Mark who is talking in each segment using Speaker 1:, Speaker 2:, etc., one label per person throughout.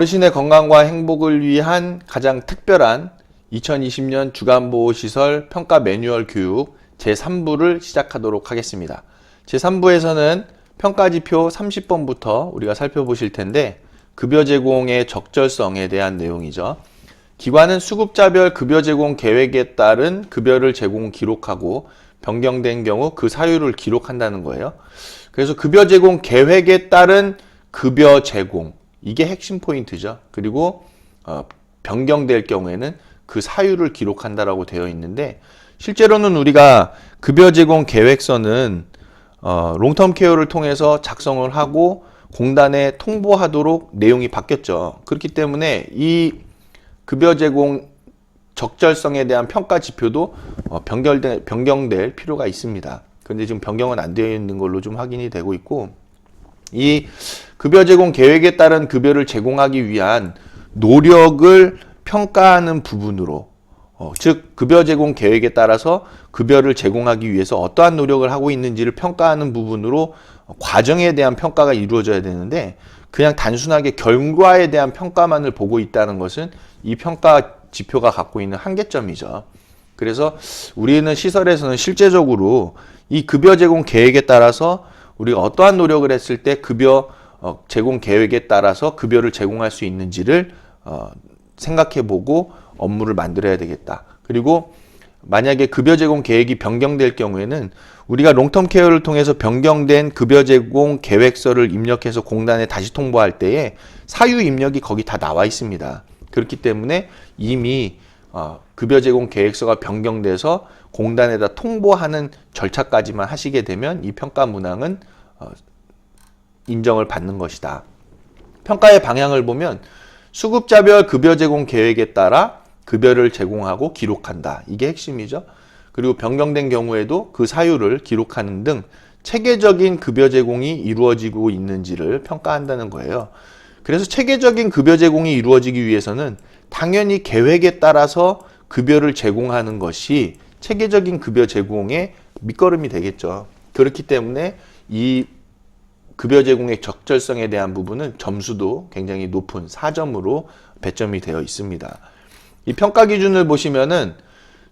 Speaker 1: 어르신의 건강과 행복을 위한 가장 특별한 2020년 주간보호시설 평가 매뉴얼 교육 제3부를 시작하도록 하겠습니다. 제3부에서는 평가지표 30번부터 우리가 살펴보실 텐데, 급여 제공의 적절성에 대한 내용이죠. 기관은 수급자별 급여 제공 계획에 따른 급여를 제공 기록하고 변경된 경우 그 사유를 기록한다는 거예요. 그래서 급여 제공 계획에 따른 급여 제공, 이게 핵심 포인트죠. 그리고 변경될 경우에는 그 사유를 기록한다라고 되어 있는데, 실제로는 우리가 급여 제공 계획서는 롱텀 케어를 통해서 작성을 하고 공단에 통보하도록 내용이 바뀌었죠. 그렇기 때문에 이 급여 제공 적절성에 대한 평가 지표도 변경될 필요가 있습니다. 그런데 지금 변경은 안 되어 있는 걸로 좀 확인이 되고 있고, 이 급여 제공 계획에 따른 급여를 제공하기 위한 노력을 평가하는 부분으로, 즉 급여 제공 계획에 따라서 급여를 제공하기 위해서 어떠한 노력을 하고 있는지를 평가하는 부분으로 과정에 대한 평가가 이루어져야 되는데, 그냥 단순하게 결과에 대한 평가만을 보고 있다는 것은 이 평가 지표가 갖고 있는 한계점이죠. 그래서 우리는 시설에서는 실제적으로 이 급여 제공 계획에 따라서 우리가 어떠한 노력을 했을 때 급여 제공 계획에 따라서 급여를 제공할 수 있는지를 생각해보고 업무를 만들어야 되겠다. 그리고 만약에 급여 제공 계획이 변경될 경우에는 우리가 롱텀 케어를 통해서 변경된 급여 제공 계획서를 입력해서 공단에 다시 통보할 때에 사유 입력이 거기 다 나와 있습니다. 그렇기 때문에 이미 급여 제공 계획서가 변경돼서 공단에다 통보하는 절차까지만 하시게 되면 이 평가 문항은 인정을 받는 것이다. 평가의 방향을 보면 수급자별 급여 제공 계획에 따라 급여를 제공하고 기록한다. 이게 핵심이죠. 그리고 변경된 경우에도 그 사유를 기록하는 등 체계적인 급여 제공이 이루어지고 있는지를 평가한다는 거예요. 그래서 체계적인 급여 제공이 이루어지기 위해서는 당연히 계획에 따라서 급여를 제공하는 것이 체계적인 급여 제공의 밑거름이 되겠죠. 그렇기 때문에 이 급여 제공의 적절성에 대한 부분은 점수도 굉장히 높은 4점으로 배점이 되어 있습니다. 이 평가 기준을 보시면은,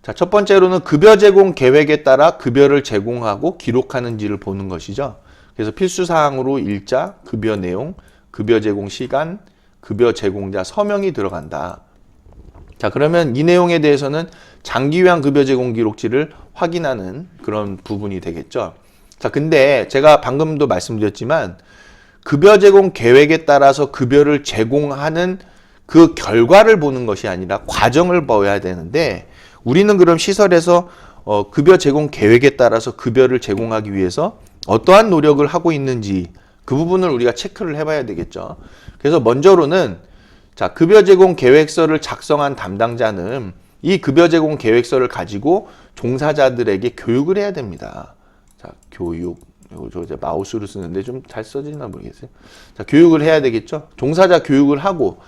Speaker 1: 자, 첫 번째로는 급여 제공 계획에 따라 급여를 제공하고 기록하는지를 보는 것이죠. 그래서 필수 사항으로 일자, 급여 내용, 급여 제공 시간, 급여 제공자 서명이 들어간다. 자, 그러면 이 내용에 대해서는 장기유한 급여 제공 기록지를 확인하는 그런 부분이 되겠죠. 자, 근데 제가 방금도 말씀드렸지만 급여 제공 계획에 따라서 급여를 제공하는 그 결과를 보는 것이 아니라 과정을 봐야 되는데, 우리는 그럼 시설에서 급여 제공 계획에 따라서 급여를 제공하기 위해서 어떠한 노력을 하고 있는지 그 부분을 우리가 체크를 해봐야 되겠죠. 그래서 먼저로는, 자, 급여 제공 계획서를 작성한 담당자는 이 급여 제공 계획서를 가지고 종사자들에게 교육을 해야 됩니다. 자, 교육. 저 이제 마우스로 쓰는데 좀 잘 써지나 모르겠어요. 자, 교육을 해야 되겠죠. 종사자 교육을 하고,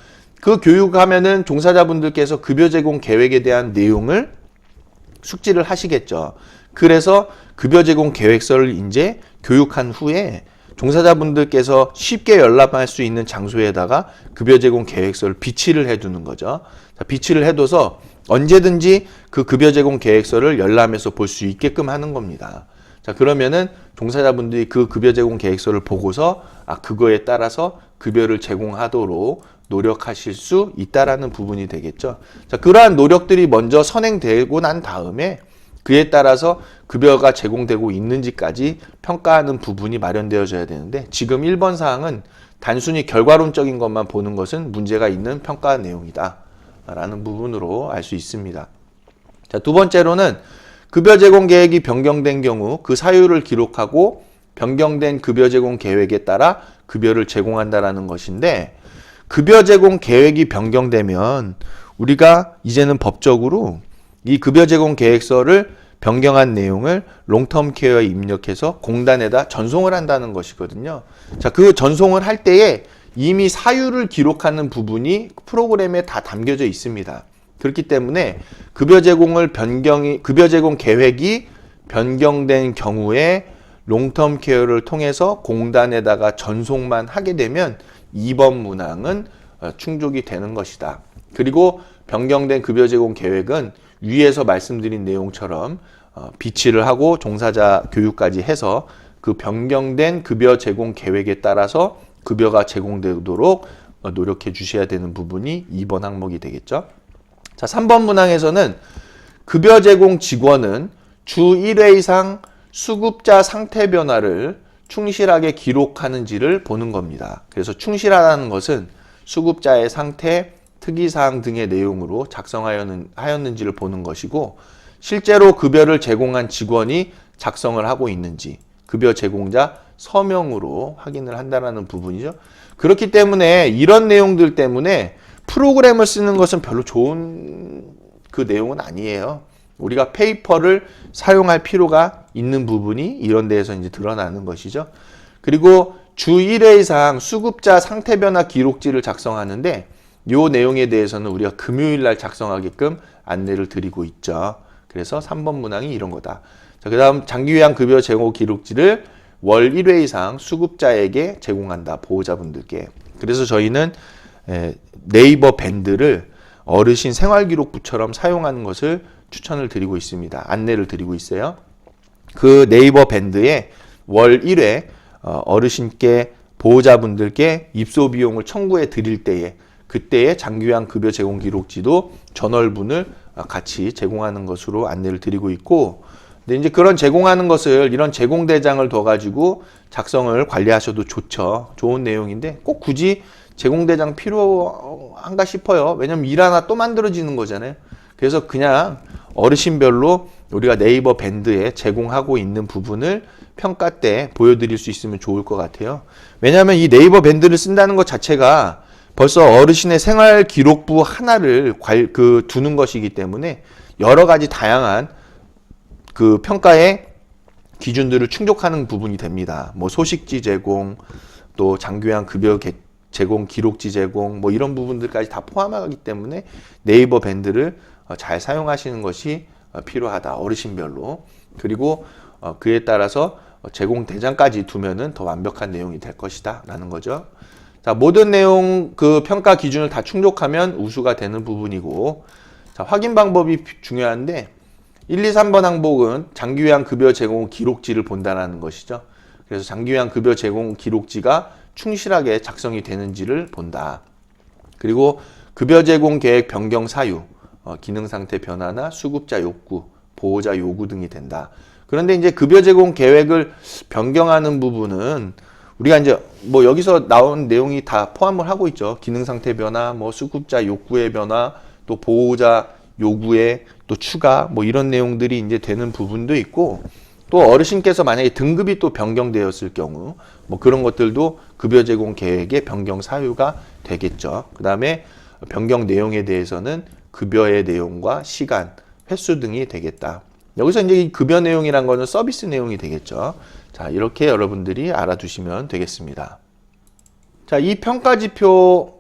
Speaker 1: 그 교육하면은 종사자분들께서 급여 제공 계획에 대한 내용을 숙지를 하시겠죠. 그래서 급여 제공 계획서를 이제 교육한 후에 종사자분들께서 쉽게 열람할 수 있는 장소에다가 급여 제공 계획서를 비치를 해두는 거죠. 자, 비치를 해둬서 언제든지 그 급여 제공 계획서를 열람해서 볼 수 있게끔 하는 겁니다. 자, 그러면은 종사자분들이 그 급여 제공 계획서를 보고서 그거에 따라서 급여를 제공하도록 노력하실 수 있다라는 부분이 되겠죠. 자, 그러한 노력들이 먼저 선행되고 난 다음에 그에 따라서 급여가 제공되고 있는지까지 평가하는 부분이 마련되어져야 되는데, 지금 1번 사항은 단순히 결과론적인 것만 보는 것은 문제가 있는 평가 내용이다 라는 부분으로 알 수 있습니다. 자, 두 번째로는 급여 제공 계획이 변경된 경우 그 사유를 기록하고 변경된 급여 제공 계획에 따라 급여를 제공한다라는 것인데, 급여 제공 계획이 변경되면 우리가 이제는 법적으로 이 급여 제공 계획서를 변경한 내용을 롱텀 케어에 입력해서 공단에다 전송을 한다는 것이거든요. 자, 그 전송을 할 때에 이미 사유를 기록하는 부분이 프로그램에 다 담겨져 있습니다. 그렇기 때문에 급여 제공 계획이 변경된 경우에 롱텀 케어를 통해서 공단에다가 전송만 하게 되면 2번 문항은 충족이 되는 것이다. 그리고 변경된 급여 제공 계획은 위에서 말씀드린 내용처럼 비치를 하고 종사자 교육까지 해서 그 변경된 급여 제공 계획에 따라서 급여가 제공되도록 노력해 주셔야 되는 부분이 2번 항목이 되겠죠. 자, 3번 문항에서는 급여 제공 직원은 주 1회 이상 수급자 상태 변화를 충실하게 기록하는지를 보는 겁니다. 그래서 충실하다는 것은 수급자의 상태, 특이사항 등의 내용으로 작성하였는지를 보는 것이고, 실제로 급여를 제공한 직원이 작성을 하고 있는지 급여 제공자 서명으로 확인을 한다는 부분이죠. 그렇기 때문에 이런 내용들 때문에 프로그램을 쓰는 것은 별로 좋은 그 내용은 아니에요. 우리가 페이퍼를 사용할 필요가 있는 부분이 이런 데에서 이제 드러나는 것이죠. 그리고 주 1회 이상 수급자 상태 변화 기록지를 작성하는데 이 내용에 대해서는 우리가 금요일 날 작성하게끔 안내를 드리고 있죠. 그래서 3번 문항이 이런 거다. 자, 그다음 장기요양 급여 제공 기록지를 월 1회 이상 수급자에게 제공한다. 보호자분들께. 그래서 저희는 네이버 밴드를 어르신 생활기록부처럼 사용하는 것을 추천을 드리고 있습니다. 안내를 드리고 있어요. 그 네이버 밴드에 월 1회 어르신께 보호자분들께 입소 비용을 청구해 드릴 때에 그때의 장기요양 급여 제공 기록지도 전월분을 같이 제공하는 것으로 안내를 드리고 있고, 근데 이제 그런 제공하는 것을 이런 제공 대장을 둬 가지고 작성을 관리하셔도 좋죠. 좋은 내용인데 꼭 굳이 제공 대장 필요한가 싶어요. 왜냐면 일 하나 또 만들어지는 거잖아요. 그래서 그냥 어르신별로 우리가 네이버 밴드에 제공하고 있는 부분을 평가 때 보여드릴 수 있으면 좋을 것 같아요. 왜냐하면 이 네이버 밴드를 쓴다는 것 자체가 벌써 어르신의 생활 기록부 하나를 두는 것이기 때문에 여러 가지 다양한 그 평가의 기준들을 충족하는 부분이 됩니다. 뭐 소식지 제공, 또 장기요양 급여 제공, 기록지 제공, 뭐 이런 부분들까지 다 포함하기 때문에 네이버 밴드를 잘 사용하시는 것이 필요하다. 어르신별로. 그리고 그에 따라서 제공 대장까지 두면은 더 완벽한 내용이 될 것이다. 라는 거죠. 자, 모든 내용 그 평가 기준을 다 충족하면 우수가 되는 부분이고, 자, 확인 방법이 중요한데 1, 2, 3번 항목은 장기요양 급여 제공 기록지를 본다는 것이죠. 그래서 장기요양 급여 제공 기록지가 충실하게 작성이 되는지를 본다. 그리고 급여 제공 계획 변경 사유, 기능 상태 변화나 수급자 욕구, 보호자 요구 등이 된다. 그런데 이제 급여 제공 계획을 변경하는 부분은 우리가 이제 뭐 여기서 나온 내용이 다 포함을 하고 있죠. 기능 상태 변화, 뭐 수급자 욕구의 변화, 또 보호자 요구의 또 추가, 뭐 이런 내용들이 이제 되는 부분도 있고, 또 어르신께서 만약에 등급이 또 변경되었을 경우 뭐 그런 것들도 급여 제공 계획의 변경 사유가 되겠죠. 그 다음에 변경 내용에 대해서는 급여의 내용과 시간, 횟수 등이 되겠다. 여기서 이제 이 급여 내용이란 거는 서비스 내용이 되겠죠. 자, 이렇게 여러분들이 알아두시면 되겠습니다. 자, 이 평가지표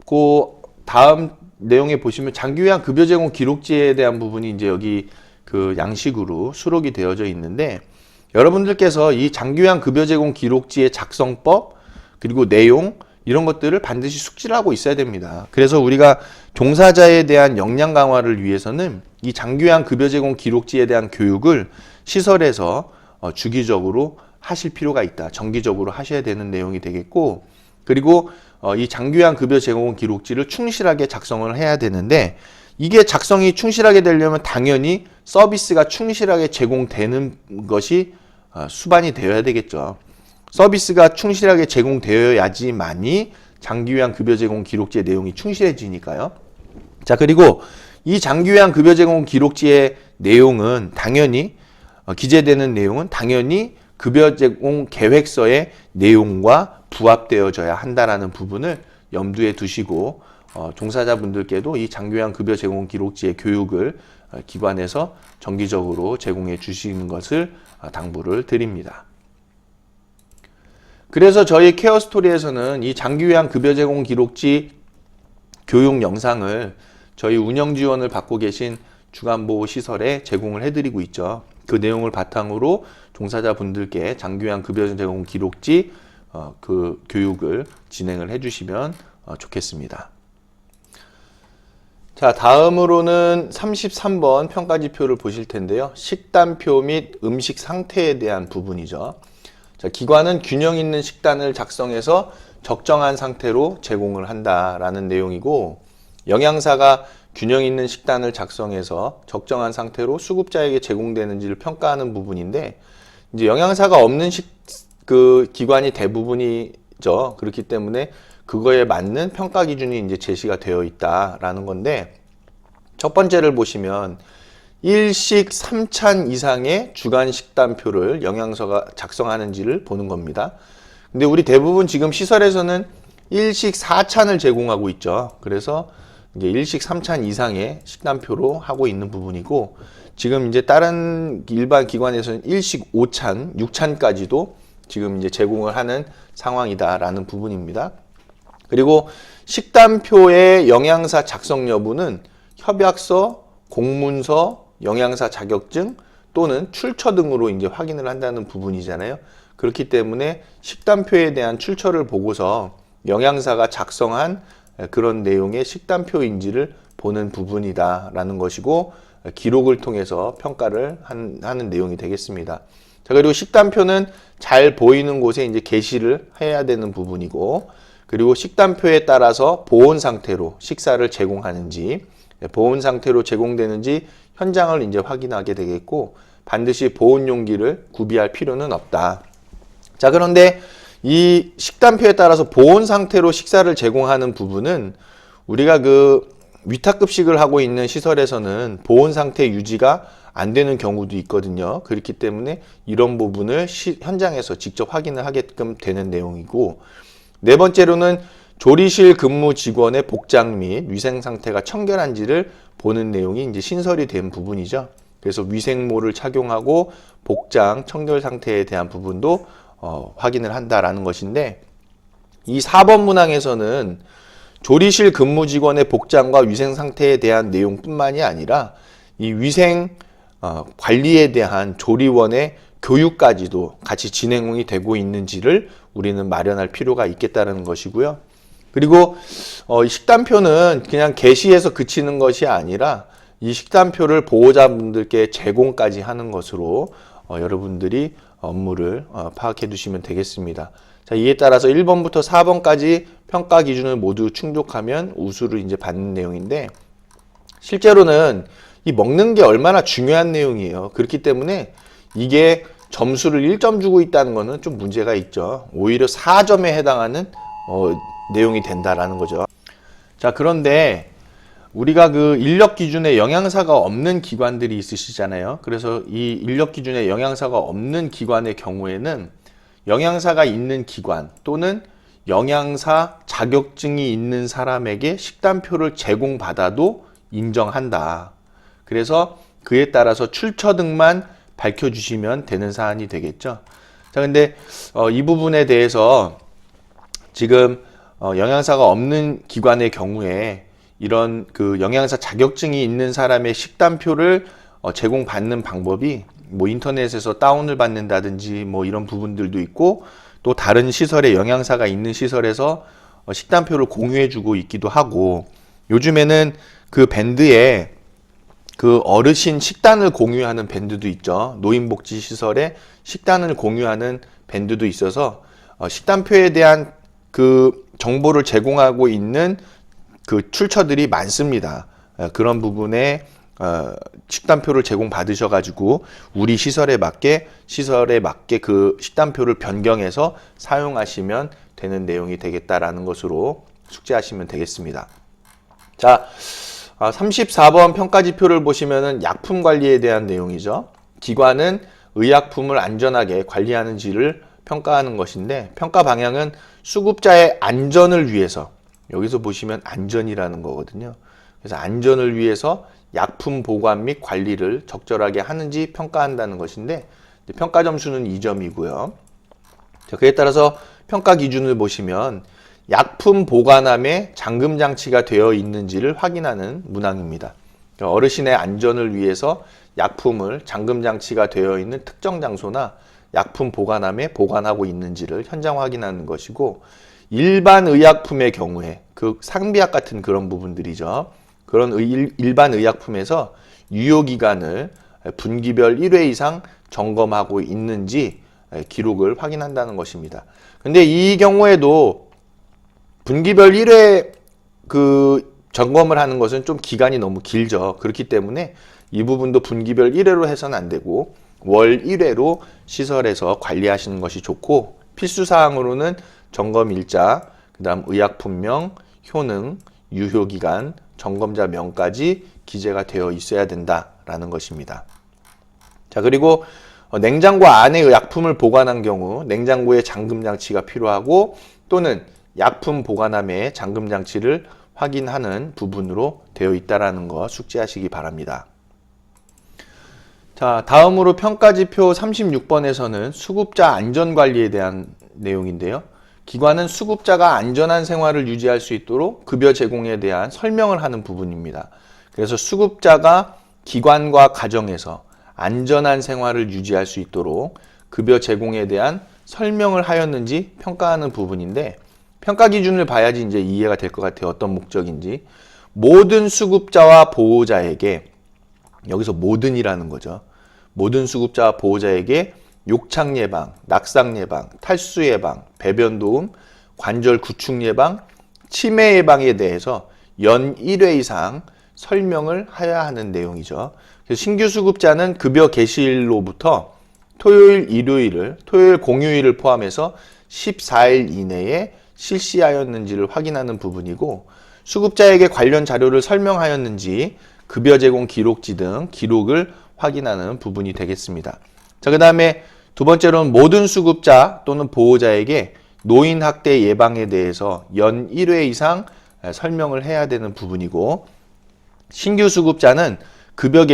Speaker 1: 그 다음 내용에 보시면 장기요양 급여 제공 기록지에 대한 부분이 이제 여기 그 양식으로 수록이 되어져 있는데, 여러분들께서 이 장기요양 급여 제공 기록지의 작성법 그리고 내용 이런 것들을 반드시 숙지를 하고 있어야 됩니다. 그래서 우리가 종사자에 대한 역량 강화를 위해서는 이 장기요양 급여 제공 기록지에 대한 교육을 시설에서 주기적으로 하실 필요가 있다. 정기적으로 하셔야 되는 내용이 되겠고, 그리고 이 장기요양 급여 제공 기록지를 충실하게 작성을 해야 되는데, 이게 작성이 충실하게 되려면 당연히 서비스가 충실하게 제공되는 것이 수반이 되어야 되겠죠. 서비스가 충실하게 제공되어야지만이 장기요양 급여 제공 기록지의 내용이 충실해지니까요. 자, 그리고 이 장기요양 급여 제공 기록지의 내용은 당연히 기재되는 내용은 당연히 급여 제공 계획서의 내용과 부합되어져야 한다라는 부분을 염두에 두시고 종사자분들께도 이 장기요양 급여 제공 기록지의 교육을 기관에서 정기적으로 제공해 주시는 것을 당부를 드립니다. 그래서 저희 케어스토리에서는 이 장기요양 급여 제공 기록지 교육 영상을 저희 운영 지원을 받고 계신 주간보호시설에 제공을 해드리고 있죠. 그 내용을 바탕으로 종사자분들께 장기요양 급여 제공 기록지 그 교육을 진행을 해주시면 좋겠습니다. 자, 다음으로는 33번 평가지표를 보실 텐데요. 식단표 및 음식 상태에 대한 부분이죠. 자, 기관은 균형 있는 식단을 작성해서 적정한 상태로 제공을 한다라는 내용이고, 영양사가 균형 있는 식단을 작성해서 적정한 상태로 수급자에게 제공되는지를 평가하는 부분인데, 이제 영양사가 없는 기관이 대부분이죠. 그렇기 때문에 그거에 맞는 평가 기준이 이제 제시가 되어 있다라는 건데, 첫 번째를 보시면 일식 3찬 이상의 주간 식단표를 영양사가 작성하는지를 보는 겁니다. 근데 우리 대부분 지금 시설에서는 일식 4찬을 제공하고 있죠. 그래서 이제 일식 3찬 이상의 식단표로 하고 있는 부분이고, 지금 이제 다른 일반 기관에서는 일식 5찬, 6찬까지도 지금 이제 제공을 하는 상황이다라는 부분입니다. 그리고 식단표의 영양사 작성 여부는 협약서, 공문서, 영양사 자격증 또는 출처 등으로 이제 확인을 한다는 부분이잖아요. 그렇기 때문에 식단표에 대한 출처를 보고서 영양사가 작성한 그런 내용의 식단표인지를 보는 부분이다라는 것이고, 기록을 통해서 평가를 하는 내용이 되겠습니다. 자, 그리고 식단표는 잘 보이는 곳에 이제 게시를 해야 되는 부분이고, 그리고 식단표에 따라서 보온 상태로 식사를 제공하는지, 보온 상태로 제공되는지 현장을 이제 확인하게 되겠고, 반드시 보온 용기를 구비할 필요는 없다. 자, 그런데 이 식단표에 따라서 보온 상태로 식사를 제공하는 부분은 우리가 위탁급식을 하고 있는 시설에서는 보온 상태 유지가 안 되는 경우도 있거든요. 그렇기 때문에 이런 부분을 현장에서 직접 확인을 하게끔 되는 내용이고, 네 번째로는 조리실 근무 직원의 복장 및 위생 상태가 청결한지를 보는 내용이 이제 신설이 된 부분이죠. 그래서 위생모를 착용하고 복장, 청결 상태에 대한 부분도 확인을 한다라는 것인데, 이 4번 문항에서는 조리실 근무 직원의 복장과 위생 상태에 대한 내용뿐만이 아니라 이 위생 관리에 대한 조리원의 교육까지도 같이 진행이 되고 있는지를 우리는 마련할 필요가 있겠다는 것이고요. 그리고 이 식단표는 그냥 게시해서 그치는 것이 아니라 이 식단표를 보호자분들께 제공까지 하는 것으로 여러분들이 업무를 파악해 두시면 되겠습니다. 자, 이에 따라서 1번부터 4번까지 평가 기준을 모두 충족하면 우수를 이제 받는 내용인데, 실제로는 이 먹는 게 얼마나 중요한 내용이에요. 그렇기 때문에 이게 점수를 1점 주고 있다는 것은 좀 문제가 있죠. 오히려 4점에 해당하는 내용이 된다라는 거죠. 자, 그런데 우리가 인력 기준에 영양사가 없는 기관들이 있으시잖아요. 그래서 이 인력 기준에 영양사가 없는 기관의 경우에는 영양사가 있는 기관 또는 영양사 자격증이 있는 사람에게 식단표를 제공받아도 인정한다. 그래서 그에 따라서 출처 등만 밝혀주시면 되는 사안이 되겠죠. 자, 근데 이 부분에 대해서 지금 영양사가 없는 기관의 경우에 이런 영양사 자격증이 있는 사람의 식단표를 제공받는 방법이 인터넷에서 다운을 받는다든지 이런 부분들도 있고, 또 다른 시설에 영양사가 있는 시설에서 식단표를 공유해주고 있기도 하고, 요즘에는 그 밴드에 어르신 식단을 공유하는 밴드도 있죠. 노인복지시설에 식단을 공유하는 밴드도 있어서 식단표에 대한 정보를 제공하고 있는 출처들이 많습니다. 그런 부분에 식단표를 제공받으셔가지고 우리 시설에 맞게 그 식단표를 변경해서 사용하시면 되는 내용이 되겠다라는 것으로 숙지하시면 되겠습니다. 자, 34번 평가지표를 보시면은 약품 관리에 대한 내용이죠. 기관은 의약품을 안전하게 관리하는지를 평가하는 것인데, 평가 방향은 수급자의 안전을 위해서, 여기서 보시면 안전이라는 거거든요. 그래서 안전을 위해서 약품 보관 및 관리를 적절하게 하는지 평가한다는 것인데, 평가 점수는 2점이고요. 자, 그에 따라서 평가 기준을 보시면 약품 보관함에 잠금 장치가 되어 있는지를 확인하는 문항입니다. 어르신의 안전을 위해서 약품을 잠금 장치가 되어 있는 특정 장소나 약품 보관함에 보관하고 있는지를 현장 확인하는 것이고, 일반 의약품의 경우에 그 상비약 같은 그런 부분들이죠. 그런 일반 의약품에서 유효기간을 분기별 1회 이상 점검하고 있는지 기록을 확인한다는 것입니다. 근데 이 경우에도 분기별 1회 그 점검을 하는 것은 좀 기간이 너무 길죠. 그렇기 때문에 이 부분도 분기별 1회로 해서는 안 되고 월 1회로 시설에서 관리하시는 것이 좋고, 필수사항으로는 점검일자, 그 다음 의약품명, 효능, 유효기간, 점검자명까지 기재가 되어 있어야 된다라는 것입니다. 자, 그리고 냉장고 안에 약품을 보관한 경우 냉장고에 잠금장치가 필요하고, 또는 약품 보관함에 잠금장치를 확인하는 부분으로 되어 있다는 거 숙지하시기 바랍니다. 자, 다음으로 평가지표 36번에서는 수급자 안전관리에 대한 내용인데요. 기관은 수급자가 안전한 생활을 유지할 수 있도록 급여 제공에 대한 설명을 하는 부분입니다. 그래서 수급자가 기관과 가정에서 안전한 생활을 유지할 수 있도록 급여 제공에 대한 설명을 하였는지 평가하는 부분인데, 평가 기준을 봐야지 이제 이해가 될 것 같아요. 어떤 목적인지. 모든 수급자와 보호자에게, 여기서 모든이라는 거죠. 모든 수급자와 보호자에게 욕창 예방, 낙상 예방, 탈수 예방, 배변 도움, 관절 구축 예방, 치매 예방에 대해서 연 1회 이상 설명을 해야 하는 내용이죠. 그래서 신규 수급자는 급여 개시일로부터 토요일, 일요일을, 토요일 공휴일을 포함해서 14일 이내에 실시하였는지를 확인하는 부분이고, 수급자에게 관련 자료를 설명하였는지 급여 제공 기록지 등 기록을 확인하는 부분이 되겠습니다. 자, 그 다음에 두 번째로는 모든 수급자 또는 보호자에게 노인 학대 예방에 대해서 연 1회 이상 설명을 해야 되는 부분이고, 신규 수급자는 급여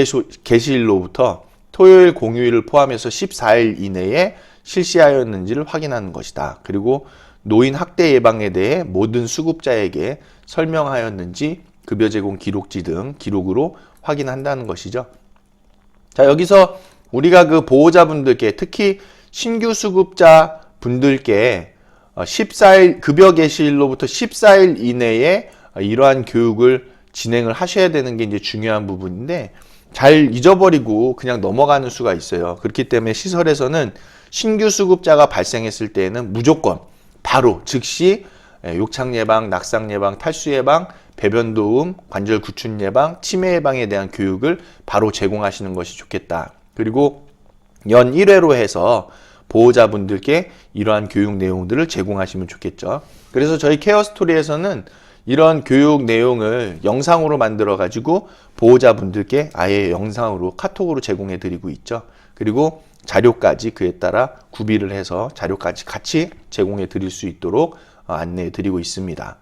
Speaker 1: 개시일로부터 토요일 공휴일을 포함해서 14일 이내에 실시하였는지를 확인하는 것이다. 그리고 노인 학대 예방에 대해 모든 수급자에게 설명하였는지 급여 제공 기록지 등 기록으로 확인한다는 것이죠. 자, 여기서 우리가 그 보호자분들께, 특히 신규 수급자 분들께 14일, 급여 개시일로부터 14일 이내에 이러한 교육을 진행을 하셔야 되는 게 이제 중요한 부분인데, 잘 잊어버리고 그냥 넘어가는 수가 있어요. 그렇기 때문에 시설에서는 신규 수급자가 발생했을 때에는 무조건 바로 즉시 욕창 예방, 낙상 예방, 탈수 예방, 배변 도움, 관절 구축 예방, 치매 예방에 대한 교육을 바로 제공하시는 것이 좋겠다. 그리고 연 1회로 해서 보호자분들께 이러한 교육 내용들을 제공하시면 좋겠죠. 그래서 저희 케어스토리에서는 이런 교육 내용을 영상으로 만들어 가지고 보호자분들께 아예 영상으로 카톡으로 제공해 드리고 있죠. 그리고 자료까지 그에 따라 구비를 해서 자료까지 같이 제공해 드릴 수 있도록 안내해 드리고 있습니다.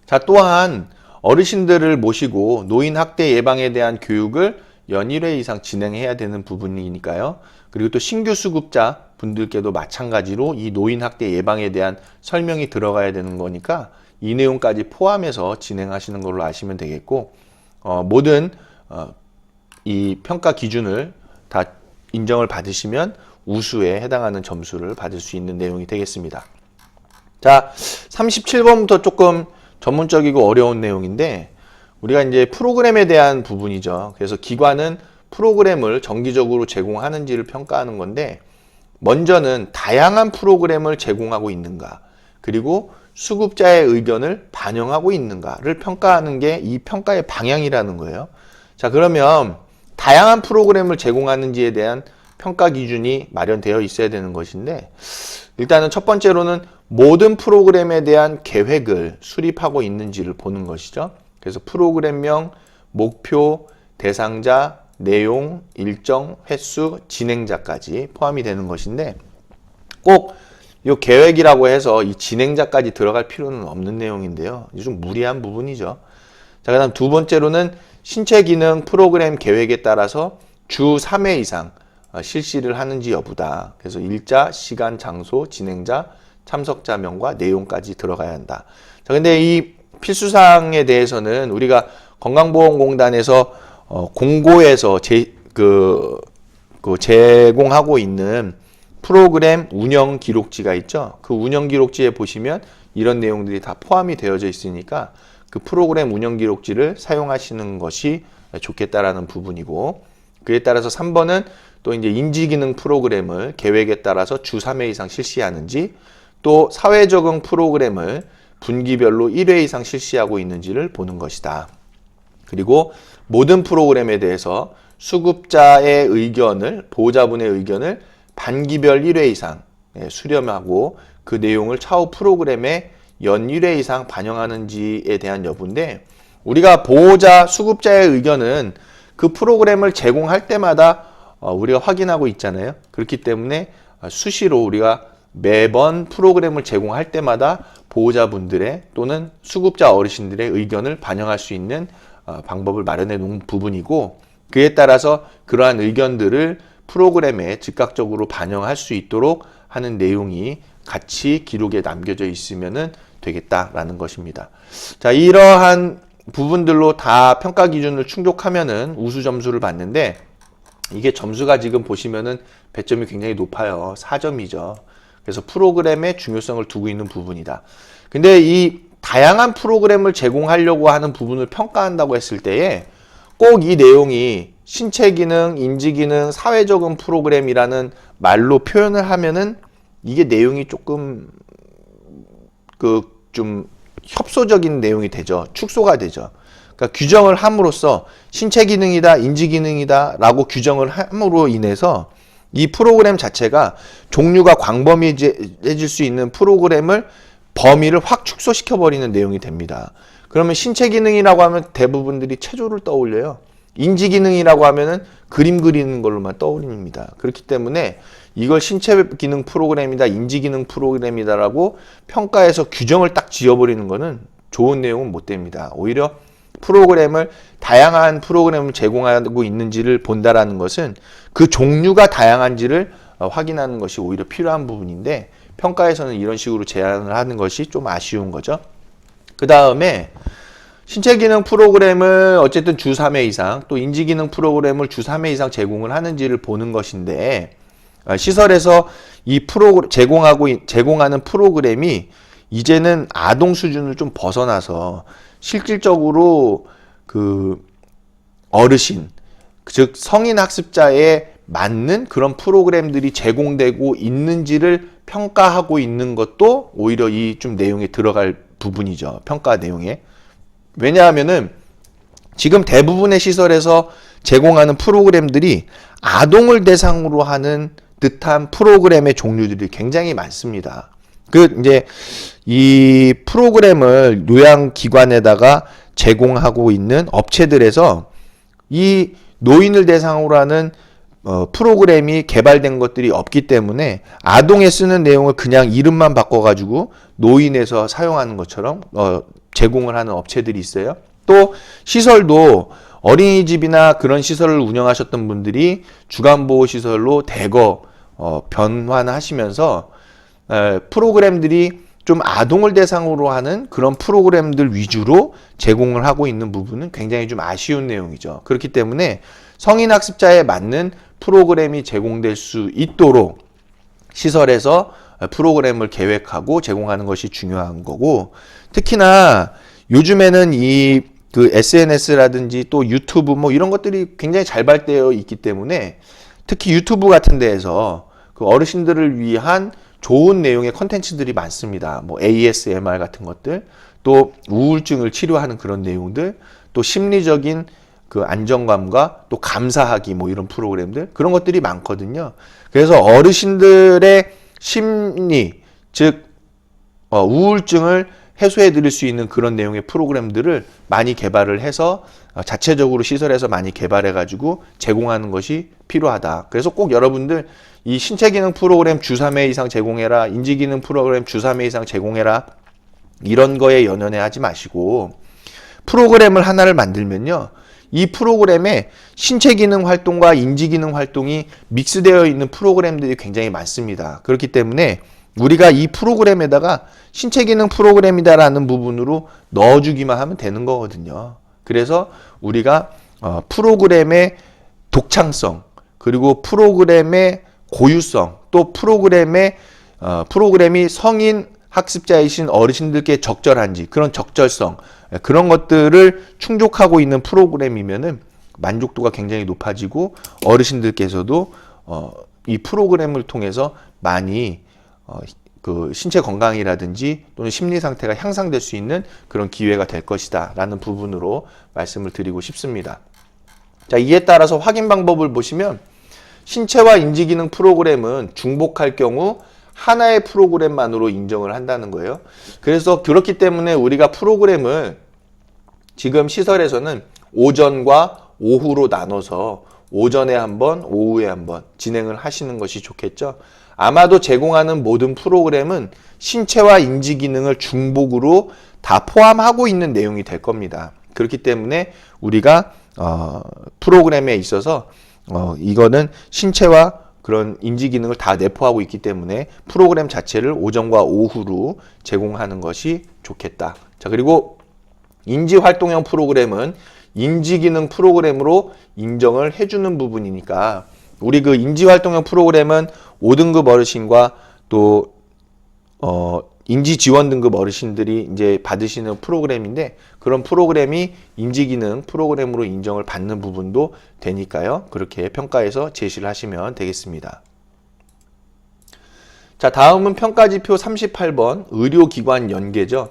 Speaker 1: 자, 또한 어르신들을 모시고 노인 학대 예방에 대한 교육을 연 1회 이상 진행해야 되는 부분이니까요. 그리고 또 신규 수급자 분들께도 마찬가지로 이 노인 학대 예방에 대한 설명이 들어가야 되는 거니까 이 내용까지 포함해서 진행하시는 걸로 아시면 되겠고, 모든 이 평가 기준을 다 인정을 받으시면 우수에 해당하는 점수를 받을 수 있는 내용이 되겠습니다. 자, 37번부터 조금 전문적이고 어려운 내용인데, 우리가 이제 프로그램에 대한 부분이죠. 그래서 기관은 프로그램을 정기적으로 제공하는지를 평가하는 건데, 먼저는 다양한 프로그램을 제공하고 있는가, 그리고 수급자의 의견을 반영하고 있는가를 평가하는 게 이 평가의 방향이라는 거예요. 자, 그러면 다양한 프로그램을 제공하는지에 대한 평가 기준이 마련되어 있어야 되는 것인데, 일단은 첫 번째로는 모든 프로그램에 대한 계획을 수립하고 있는지를 보는 것이죠. 그래서 프로그램명, 목표, 대상자, 내용, 일정, 횟수, 진행자까지 포함이 되는 것인데, 꼭 이 계획이라고 해서 이 진행자까지 들어갈 필요는 없는 내용인데요. 좀 무리한 부분이죠. 자, 그다음 두 번째로는 신체 기능 프로그램 계획에 따라서 주 3회 이상 실시를 하는지 여부다. 그래서 일자, 시간, 장소, 진행자, 참석자명과 내용까지 들어가야 한다. 자, 근데 이 필수사항에 대해서는 우리가 건강보험공단에서 공고에서 제공하고 있는 프로그램 운영 기록지가 있죠. 그 운영 기록지에 보시면 이런 내용들이 다 포함이 되어져 있으니까 그 프로그램 운영 기록지를 사용하시는 것이 좋겠다라는 부분이고, 그에 따라서 3번은 또 이제 인지기능 프로그램을 계획에 따라서 주 3회 이상 실시하는지, 또 사회 적응 프로그램을 분기별로 1회 이상 실시하고 있는지를 보는 것이다. 그리고 모든 프로그램에 대해서 수급자의 의견을, 보호자분의 의견을 반기별 1회 이상 수렴하고 그 내용을 차후 프로그램에 연 1회 이상 반영하는지에 대한 여부인데, 우리가 보호자, 수급자의 의견은 그 프로그램을 제공할 때마다 우리가 확인하고 있잖아요. 그렇기 때문에 수시로 우리가 매번 프로그램을 제공할 때마다 보호자분들의 또는 수급자 어르신들의 의견을 반영할 수 있는 방법을 마련해 놓은 부분이고, 그에 따라서 그러한 의견들을 프로그램에 즉각적으로 반영할 수 있도록 하는 내용이 같이 기록에 남겨져 있으면 되겠다라는 것입니다. 자, 이러한 부분들로 다 평가 기준을 충족하면은 우수 점수를 받는데, 이게 점수가 지금 보시면은 배점이 굉장히 높아요. 4점이죠. 그래서 프로그램의 중요성을 두고 있는 부분이다. 근데 이 다양한 프로그램을 제공하려고 하는 부분을 평가한다고 했을 때에 꼭 이 내용이 신체 기능, 인지 기능, 사회 적응 프로그램이라는 말로 표현을 하면은 이게 내용이 조금 좀 협소적인 내용이 되죠. 축소가 되죠. 그러니까 규정을 함으로써 신체 기능이다, 인지 기능이다 라고 규정을 함으로 인해서 이 프로그램 자체가 종류가 광범위해질 수 있는 프로그램을 범위를 확 축소시켜 버리는 내용이 됩니다. 그러면 신체 기능이라고 하면 대부분들이 체조를 떠올려요. 인지 기능이라고 하면은 그림 그리는 걸로만 떠올립니다. 그렇기 때문에 이걸 신체 기능 프로그램이다, 인지 기능 프로그램이다라고 평가해서 규정을 딱 지어버리는 거는 좋은 내용은 못 됩니다. 오히려 프로그램을, 다양한 프로그램을 제공하고 있는지를 본다라는 것은 그 종류가 다양한지를 확인하는 것이 오히려 필요한 부분인데, 평가에서는 이런 식으로 제안을 하는 것이 좀 아쉬운 거죠. 그 다음에 신체 기능 프로그램을 어쨌든 주 3회 이상, 또 인지 기능 프로그램을 주 3회 이상 제공을 하는지를 보는 것인데, 시설에서 이 제공하는 프로그램이 이제는 아동 수준을 좀 벗어나서 실질적으로 그 어르신, 즉 성인 학습자에 맞는 그런 프로그램들이 제공되고 있는지를 평가하고 있는 것도 오히려 이 좀 내용에 들어갈 부분이죠. 평가 내용에. 왜냐하면은 지금 대부분의 시설에서 제공하는 프로그램들이 아동을 대상으로 하는 듯한 프로그램의 종류들이 굉장히 많습니다. 이제 이 프로그램을 요양기관에다가 제공하고 있는 업체들에서 이 노인을 대상으로 하는 프로그램이 개발된 것들이 없기 때문에 아동에 쓰는 내용을 그냥 이름만 바꿔가지고 노인에서 사용하는 것처럼 제공을 하는 업체들이 있어요. 또 시설도 어린이집이나 그런 시설을 운영하셨던 분들이 주간보호시설로 대거 변환하시면서 프로그램들이 좀 아동을 대상으로 하는 그런 프로그램들 위주로 제공을 하고 있는 부분은 굉장히 좀 아쉬운 내용이죠. 그렇기 때문에 성인 학습자에 맞는 프로그램이 제공될 수 있도록 시설에서 프로그램을 계획하고 제공하는 것이 중요한 거고, 특히나 요즘에는 그 SNS라든지 또 유튜브 뭐 이런 것들이 굉장히 잘 발달되어 있기 때문에 특히 유튜브 같은 데에서 그 어르신들을 위한 좋은 내용의 컨텐츠들이 많습니다. 뭐 ASMR 같은 것들, 또 우울증을 치료하는 그런 내용들, 또 심리적인 그 안정감과 또 감사하기 뭐 이런 프로그램들, 그런 것들이 많거든요. 그래서 어르신들의 심리, 즉 우울증을 해소해 드릴 수 있는 그런 내용의 프로그램들을 많이 개발을 해서 자체적으로 시설에서 많이 개발해 가지고 제공하는 것이 필요하다. 그래서 꼭 여러분들 이 신체 기능 프로그램 주 3회 이상 제공해라, 인지 기능 프로그램 주 3회 이상 제공해라, 이런 거에 연연해 하지 마시고, 프로그램을 하나를 만들면요, 이 프로그램에 신체 기능 활동과 인지 기능 활동이 믹스되어 있는 프로그램들이 굉장히 많습니다. 그렇기 때문에 우리가 이 프로그램에다가 신체 기능 프로그램이다라는 부분으로 넣어주기만 하면 되는 거거든요. 그래서 우리가 프로그램의 독창성, 그리고 프로그램의 고유성, 또 프로그램이 성인 학습자이신 어르신들께 적절한지, 그런 적절성, 그런 것들을 충족하고 있는 프로그램이면은 만족도가 굉장히 높아지고 어르신들께서도 이 프로그램을 통해서 많이 그 신체 건강이라든지 또는 심리 상태가 향상될 수 있는 그런 기회가 될 것이다 라는 부분으로 말씀을 드리고 싶습니다. 자, 이에 따라서 확인 방법을 보시면 신체와 인지기능 프로그램은 중복할 경우 하나의 프로그램만으로 인정을 한다는 거예요. 그래서 그렇기 때문에 우리가 프로그램을 지금 시설에서는 오전과 오후로 나눠서 오전에 한 번, 오후에 한 번 진행을 하시는 것이 좋겠죠. 아마도 제공하는 모든 프로그램은 신체와 인지 기능을 중복으로 다 포함하고 있는 내용이 될 겁니다. 그렇기 때문에 우리가 프로그램에 있어서 이거는 신체와 그런 인지 기능을 다 내포하고 있기 때문에 프로그램 자체를 오전과 오후로 제공하는 것이 좋겠다. 자, 그리고 인지 활동형 프로그램은 인지 기능 프로그램으로 인정을 해주는 부분이니까 우리 그 인지 활동형 프로그램은 5등급 어르신과 또 인지 지원 등급 어르신들이 이제 받으시는 프로그램인데 그런 프로그램이 인지 기능 프로그램으로 인정을 받는 부분도 되니까요. 그렇게 평가해서 제시를 하시면 되겠습니다. 자, 다음은 평가지표 38번 의료기관 연계죠.